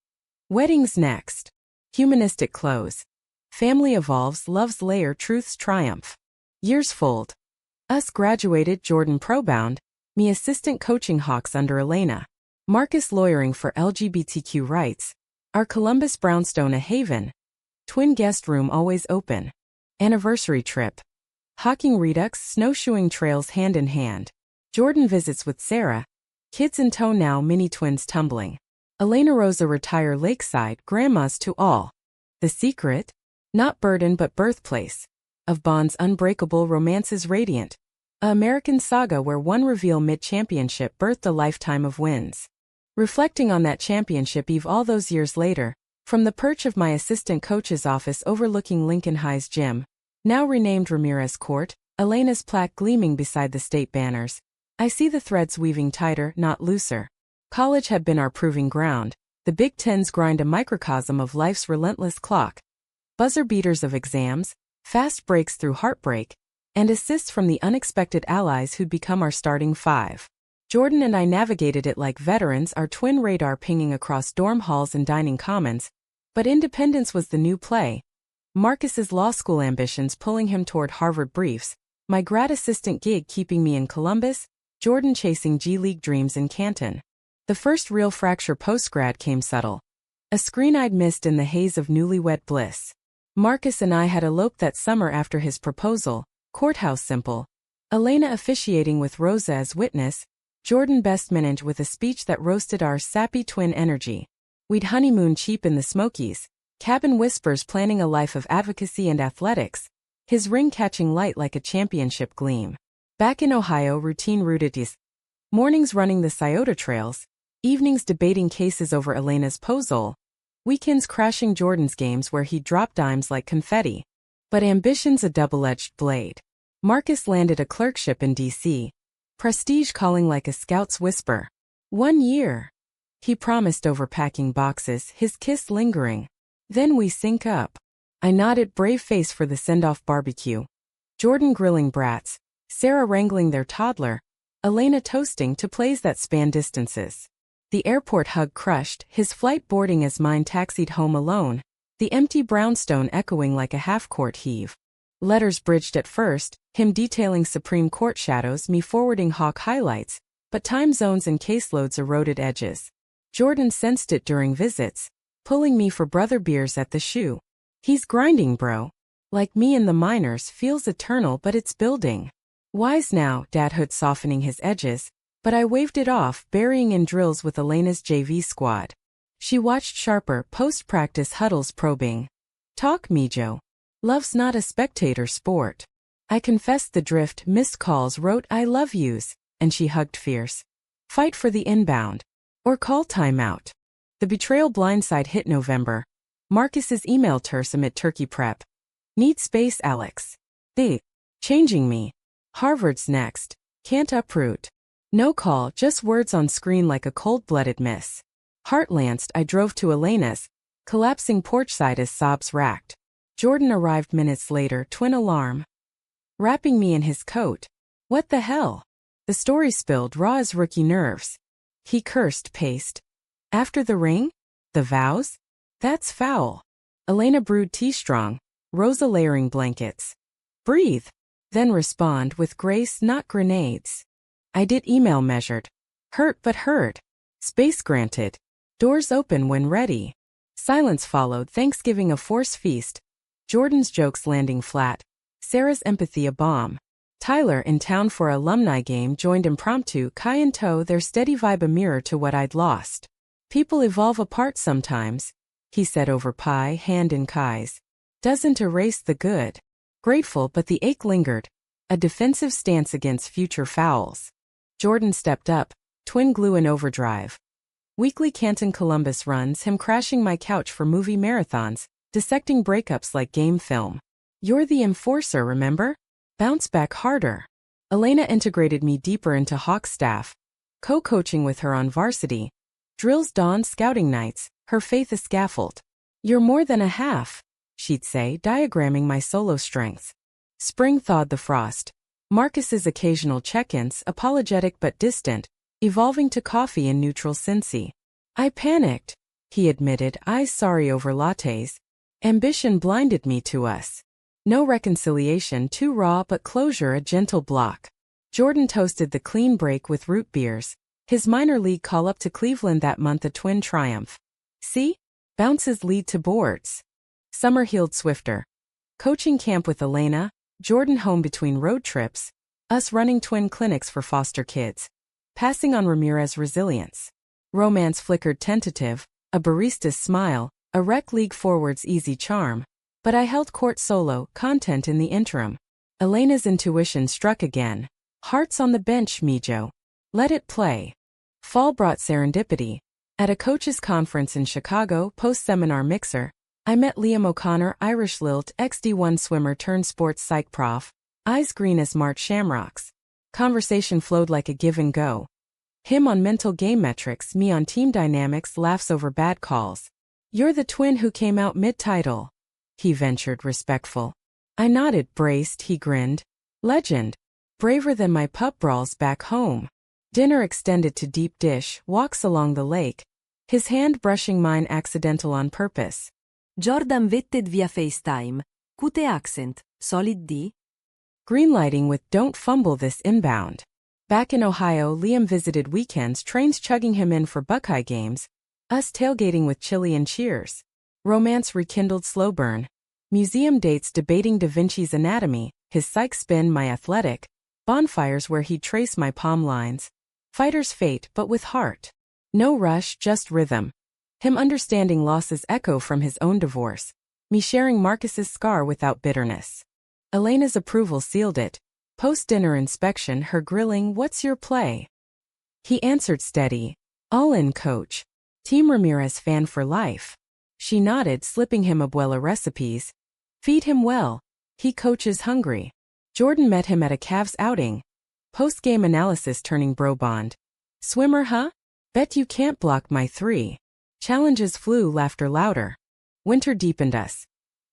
Weddings next. Humanistic close. Family evolves, love's layer, truth's triumph. Years fold. Us graduated, Jordan probound, me assistant coaching Hawks under Elena. Marcus lawyering for LGBTQ rights. Our Columbus brownstone a haven. Twin guest room always open. Anniversary trip. Hawking redux, snowshoeing trails hand in hand. Jordan visits with Sarah. Kids in tow now, mini twins tumbling. Elena Rosa retire lakeside, grandmas to all. The secret? Not burden but birthplace. Of bonds unbreakable, romances radiant. A American saga where one reveal mid-championship birthed a lifetime of wins. Reflecting on that championship eve all those years later, from the perch of my assistant coach's office overlooking Lincoln High's gym, now renamed Ramirez Court, Elena's plaque gleaming beside the state banners, I see the threads weaving tighter, not looser. College had been our proving ground, the Big Ten's grind a microcosm of life's relentless clock. Buzzer beaters of exams, fast breaks through heartbreak, and assists from the unexpected allies who'd become our starting five. Jordan and I navigated it like veterans, our twin radar pinging across dorm halls and dining commons, but independence was the new play. Marcus's law school ambitions pulling him toward Harvard briefs, my grad assistant gig keeping me in Columbus, Jordan chasing G League dreams in Canton. The first real fracture post-grad came subtle. A screen-eyed mist in the haze of newlywed bliss. Marcus and I had eloped that summer after his proposal, courthouse simple. Elena officiating with Rosa as witness, Jordan best managed with a speech that roasted our sappy twin energy. We'd honeymoon cheap in the Smokies, cabin whispers planning a life of advocacy and athletics, his ring catching light like a championship gleam. Back in Ohio, routine rudities. Mornings running the Scioto trails, evenings debating cases over Elena's posole, weekends crashing Jordan's games where he dropped dimes like confetti. But ambition's a double-edged blade. Marcus landed a clerkship in D.C., prestige calling like a scout's whisper. 1 year. He promised over packing boxes, his kiss lingering. Then we sync up. I nodded, brave face for the send-off barbecue. Jordan grilling brats, Sarah wrangling their toddler, Elena toasting to plays that span distances. The airport hug crushed, his flight boarding as mine taxied home alone, the empty brownstone echoing like a half-court heave. Letters bridged at first, him detailing Supreme Court shadows, me forwarding Hawk highlights, but time zones and caseloads eroded edges. Jordan sensed it during visits, pulling me for brother beers at the shoe. He's grinding, bro. Like me in the minors, feels eternal but it's building. Wise now, dadhood softening his edges, but I waved it off, burying in drills with Elena's JV squad. She watched sharper, post-practice huddles probing. Talk, Mijo. Love's not a spectator sport. I confessed the drift, missed calls, wrote I love yous, and she hugged fierce. Fight for the inbound. Or call timeout. The betrayal blindside hit November. Marcus's email terse amid turkey prep. Need space, Alex. Changing me. Harvard's next. Can't uproot. No call, just words on screen like a cold-blooded miss. Heart-lanced, I drove to Elena's, collapsing porchside as sobs racked. Jordan arrived minutes later, twin alarm. Wrapping me in his coat. What the hell? The story spilled raw as rookie nerves. He cursed, paced. After the ring? The vows? That's foul. Elena brewed tea strong, Rosa layering blankets. Breathe. Then respond with grace, not grenades. I did email measured. Hurt but heard. Space granted. Doors open when ready. Silence followed, Thanksgiving a force feast. Jordan's jokes landing flat. Sarah's empathy a bomb. Tyler, in town for alumni game, joined impromptu, Kai in tow, their steady vibe a mirror to what I'd lost. People evolve apart sometimes, he said over pie, hand in Kai's. Doesn't erase the good. Grateful, but the ache lingered. A defensive stance against future fouls. Jordan stepped up, twin glue in overdrive. Weekly Canton Columbus runs, him crashing my couch for movie marathons, dissecting breakups like game film. You're the enforcer, remember? Bounce back harder. Elena integrated me deeper into Hawk's staff. Co-coaching with her on varsity. Drills dawn, scouting nights, her faith a scaffold. You're more than a half, she'd say, diagramming my solo strengths. Spring thawed the frost. Marcus's occasional check-ins, apologetic but distant, evolving to coffee and neutral Cincy. I panicked, he admitted, eyes sorry over lattes. Ambition blinded me to us. No reconciliation, too raw, but closure a gentle block. Jordan toasted the clean break with root beers. His minor league call up to Cleveland that month a twin triumph. See? Bounces lead to boards. Summer healed swifter. Coaching camp with Elena, Jordan home between road trips, us running twin clinics for foster kids. Passing on Ramirez's resilience. Romance flickered tentative, a barista's smile, a rec league forward's easy charm. But I held court solo, content in the interim. Elena's intuition struck again. Hearts on the bench, Mijo. Let it play. Fall brought serendipity. At a coaches' conference in Chicago, post-seminar mixer, I met Liam O'Connor, Irish lilt, ex-D1 swimmer turned sports psych prof, eyes green as March shamrocks. Conversation flowed like a give and go. Him on mental game metrics, me on team dynamics, laughs over bad calls. You're the twin who came out mid-title, he ventured, respectful. I nodded, braced, he grinned. Legend. Braver than my pup brawls back home. Dinner extended to deep dish, walks along the lake. His hand brushing mine accidental on purpose. Jordan vetted via FaceTime. Cute accent, solid D. Greenlighting with don't fumble this inbound. Back in Ohio, Liam visited weekends, trains chugging him in for Buckeye games. Us tailgating with chili and cheers. Romance rekindled slow burn. Museum dates debating Da Vinci's anatomy, his psych spin my athletic. Bonfires where he'd trace my palm lines. Fighter's fate, but with heart. No rush, just rhythm. Him understanding loss's echo from his own divorce. Me sharing Marcus's scar without bitterness. Elena's approval sealed it. Post-dinner inspection, her grilling, what's your play? He answered steady. All in, coach. Team Ramirez fan for life. She nodded, slipping him abuela recipes. Feed him well. He coaches hungry. Jordan met him at a Cavs outing. Post-game analysis turning bro bond. Swimmer, huh? Bet you can't block my three. Challenges flew, laughter louder. Winter deepened us.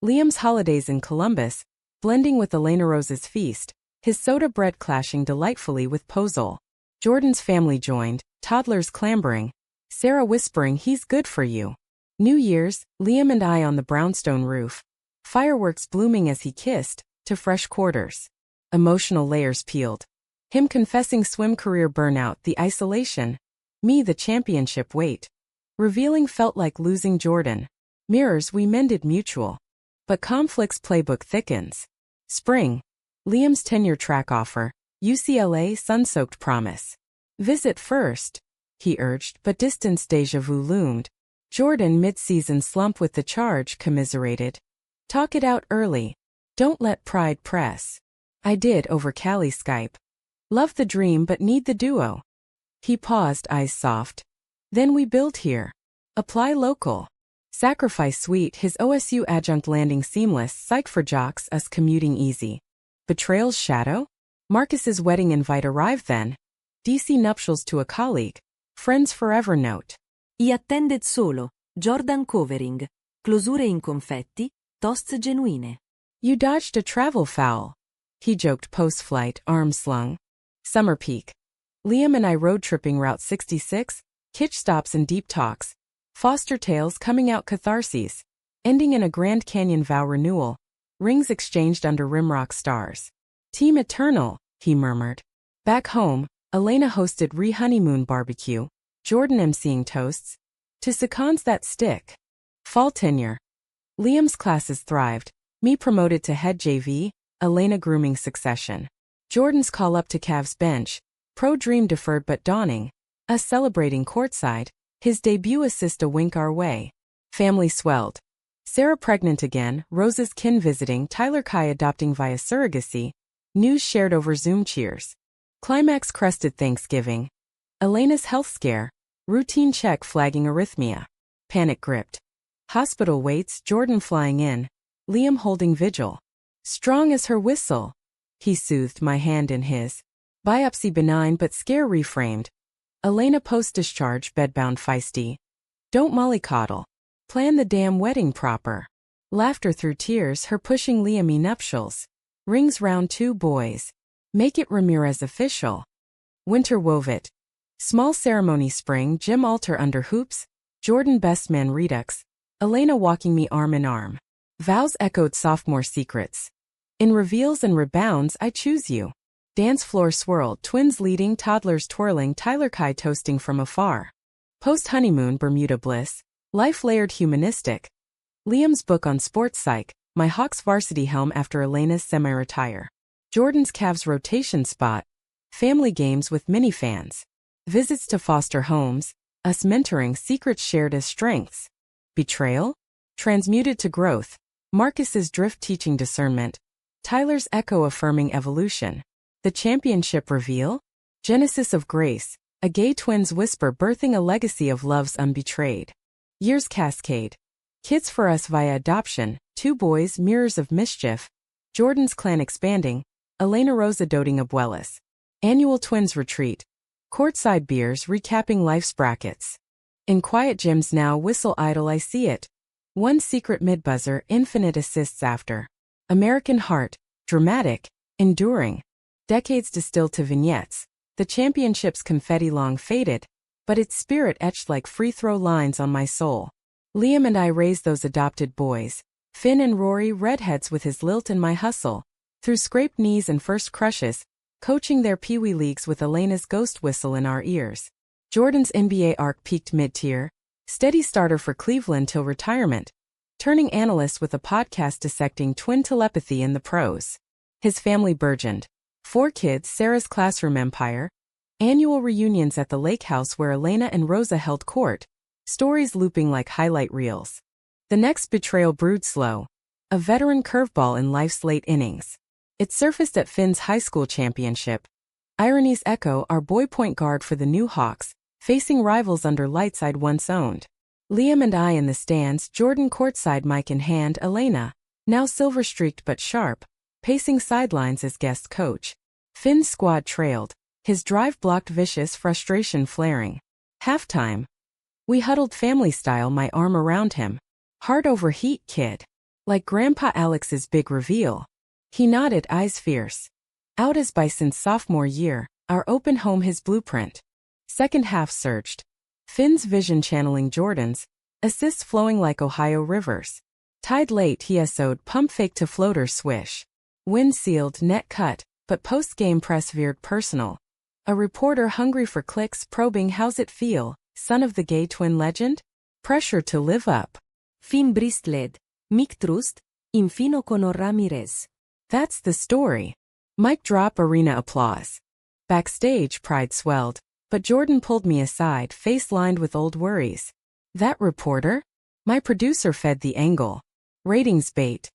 Liam's holidays in Columbus, blending with Elena Rose's feast, his soda bread clashing delightfully with Pozole. Jordan's family joined, toddlers clambering. Sarah whispering he's good for you. New Year's, Liam and I on the brownstone roof. Fireworks blooming as he kissed, to fresh quarters. Emotional layers peeled. Him confessing swim career burnout, the isolation. Me the championship weight. Revealing felt like losing Jordan. Mirrors we mended mutual. But conflict's playbook thickens. Spring. Liam's tenure track offer. UCLA sun-soaked promise. Visit first, he urged, but distance deja vu loomed. Jordan mid-season slump with the charge commiserated. Talk it out early. Don't let pride press. I did over Cali Skype. Love the dream but need the duo. He paused, eyes soft. Then we build here. Apply local. Sacrifice sweet, his OSU adjunct landing seamless, psych for jocks, us commuting easy. Betrayal's shadow? Marcus's wedding invite arrived then. DC nuptials to a colleague. Friends forever note. I attended solo, Jordan covering. Closure in confetti, toasts genuine. You dodged a travel foul. He joked post-flight, arms slung. Summer peak. Liam and I road tripping Route 66, kitsch stops and deep talks. Foster tales coming out catharses. Ending in a Grand Canyon vow renewal. Rings exchanged under rimrock stars. Team eternal, he murmured. Back home, Elena hosted re-honeymoon barbecue. Jordan emceeing toasts. To seconds that stick. Fall tenure. Liam's classes thrived. Me promoted to head JV, Elena grooming succession. Jordan's call up to Cavs bench. Pro dream deferred but dawning. Us celebrating courtside. His debut assist a wink our way. Family swelled. Sarah pregnant again, Rose's kin visiting, Tyler Kai adopting via surrogacy. News shared over Zoom cheers. Climax crested Thanksgiving. Elena's health scare. Routine check flagging arrhythmia. Panic gripped. Hospital waits, Jordan flying in. Liam holding vigil. Strong as her whistle. He soothed my hand in his. Biopsy benign but scare reframed. Elena post-discharge bedbound feisty. Don't mollycoddle. Plan the damn wedding proper. Laughter through tears, her pushing Liam nuptials. Rings round 2 boys. Make it Ramirez official. Winter wove it. Small ceremony spring, gym altar under hoops. Jordan best man redux. Elena walking me arm in arm. Vows echoed sophomore secrets. In reveals and rebounds, I choose you. Dance floor swirled, twins leading, toddlers twirling, Tyler Kai toasting from afar. Post-honeymoon Bermuda bliss. Life layered humanistic. Liam's book on sports psych, my Hawks varsity helm after Elena's semi-retire. Jordan's Cavs rotation spot. Family games with minifans. Visits to foster homes. Us mentoring, secrets shared as strengths. Betrayal? Transmuted to growth. Marcus's drift teaching discernment. Tyler's echo affirming evolution. The championship reveal? Genesis of grace. A gay twins whisper birthing a legacy of loves unbetrayed. Years cascade. Kids for us via adoption, 2 boys, mirrors of mischief. Jordan's clan expanding. Elena Rosa doting abuelas. Annual twins retreat. Courtside beers recapping life's brackets. In quiet gyms now whistle idle I see it. One secret mid-buzzer, infinite assists after. American heart, dramatic, enduring. Decades distilled to vignettes. The championship's confetti long faded, but its spirit etched like free-throw lines on my soul. Liam and I raised those adopted boys. Finn and Rory redheads with his lilt and my hustle. Through scraped knees and first crushes, coaching their peewee leagues with Elena's ghost whistle in our ears. Jordan's NBA arc peaked mid-tier. Steady starter for Cleveland till retirement. Turning analyst with a podcast dissecting twin telepathy in the pros. His family burgeoned. 4 kids, Sarah's classroom empire. Annual reunions at the lake house where Elena and Rosa held court. Stories looping like highlight reels. The next betrayal brewed slow. A veteran curveball in life's late innings. It surfaced at Finn's high school championship. Irony's echo, our boy point guard for the new Hawks, facing rivals under lights I'd once owned. Liam and I in the stands, Jordan courtside mic in hand, Elena, now silver-streaked but sharp, pacing sidelines as guest coach. Finn's squad trailed. His drive blocked vicious frustration flaring. Halftime. We huddled family style, my arm around him. Heart over heat, kid. Like Grandpa Alex's big reveal. He nodded, eyes fierce. Out as Bison's sophomore year, our open home his blueprint. Second half surged. Finn's vision channeling Jordan's, assists flowing like Ohio rivers. Tied late he SO'd pump fake to floater swish. Win sealed, net cut, but post-game press veered personal. A reporter hungry for clicks probing how's it feel, son of the gay twin legend? Pressure to live up. Finn bristled. Mic trust, infino con Ramirez. That's the story. Mic drop, arena applause. Backstage pride swelled, but Jordan pulled me aside, face lined with old worries. That reporter? My producer fed the angle. Ratings bait.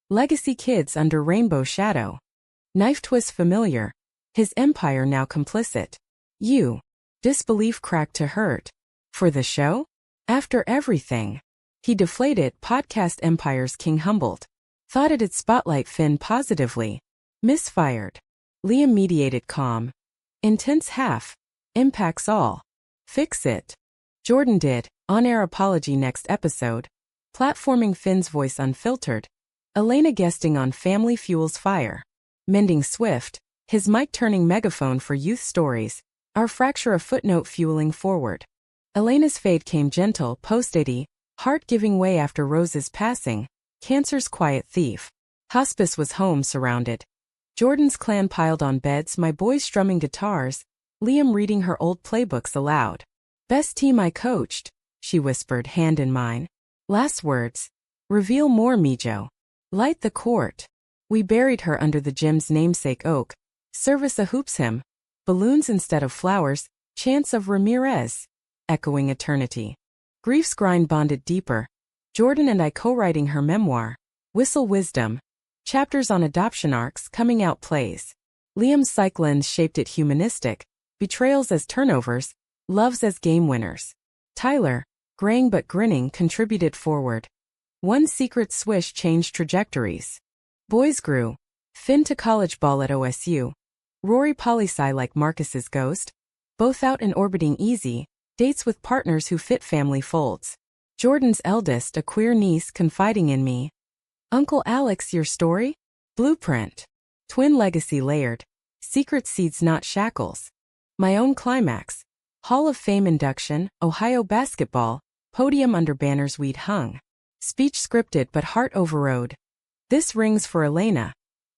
Legacy kids under rainbow shadow. Knife twist familiar. His empire now complicit. You. Disbelief cracked to hurt. For the show? After everything. He deflated, podcast empire's king humbled. Thought it'd spotlight Finn positively. Misfired. Liam mediated calm. Intense half. Impacts all. Fix it. Jordan did. On-air apology next episode. Platforming Finn's voice unfiltered. Elena guesting on Family Fuels Fire. Mending Swift. His mic turning megaphone for youth stories. Our fracture a footnote fueling forward. Elena's fade came gentle, post-80, heart giving way after Rose's passing. Cancer's quiet thief. Hospice was home surrounded. Jordan's clan piled on beds, my boys strumming guitars, Liam reading her old playbooks aloud. Best team I coached, she whispered, hand in mine. Last words. Reveal more, Mijo. Light the court. We buried her under the gym's namesake oak. Service a hoops hymn. Balloons instead of flowers, chants of Ramirez. Echoing eternity. Grief's grind bonded deeper. Jordan and I co-writing her memoir. Whistle Wisdom. Chapters on adoption arcs, coming out plays. Liam's psych lens shaped it humanistic. Betrayals as turnovers, loves as game winners. Tyler, graying but grinning, contributed forward. One secret swish changed trajectories. Boys grew. Finn to college ball at OSU. Rory poli-sci like Marcus's ghost. Both out and orbiting easy, dates with partners who fit family folds. Jordan's eldest, a queer niece, confiding in me. Uncle Alex, your story? Blueprint. Twin legacy layered. Secret seeds, not shackles. My own climax. Hall of Fame induction, Ohio basketball, podium under banners we'd hung. Speech scripted but heart overrode. This rings for Elena.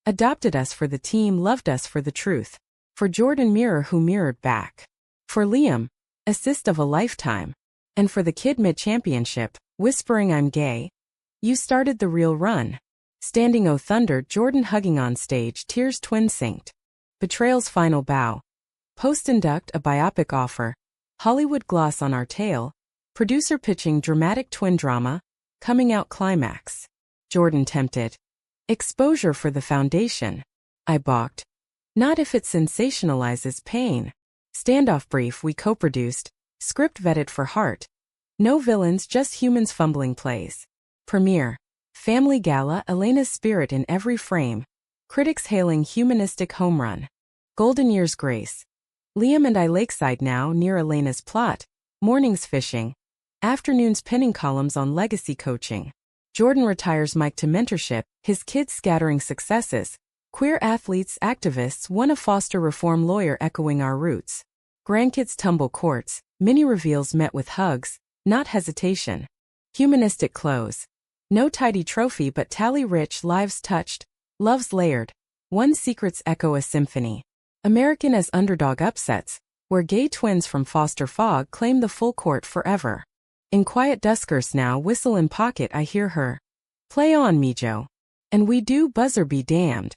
Adopted us for the team, loved us for the truth. For Jordan, mirror who mirrored back. For Liam, assist of a lifetime. And for the kid mid-championship, whispering I'm gay. You started the real run. Standing O Thunder, Jordan hugging on stage, tears twin synced. Betrayal's final bow. Post-induct, a biopic offer. Hollywood gloss on our tale. Producer pitching dramatic twin drama. Coming out climax. Jordan tempted. Exposure for the foundation. I balked. Not if it sensationalizes pain. Standoff brief we co-produced. Script vetted for heart. No villains, just humans fumbling plays. Premiere. Family Gala, Elena's spirit in every frame. Critics hailing humanistic home run. Golden Years grace. Liam and I lakeside now, near Elena's plot. Mornings fishing. Afternoons pinning columns on legacy coaching. Jordan retires mic to mentorship, his kids scattering successes. Queer athletes, activists, one a foster reform lawyer echoing our roots. Grandkids tumble courts, mini reveals met with hugs, not hesitation. Humanistic close. No tidy trophy but tally rich, lives touched, loves layered. One secrets echo a symphony. American as underdog upsets, where gay twins from Foster Fog claim the full court forever. In quiet duskers now, whistle in pocket I hear her. Play on, Mijo. And we do, buzzer be damned.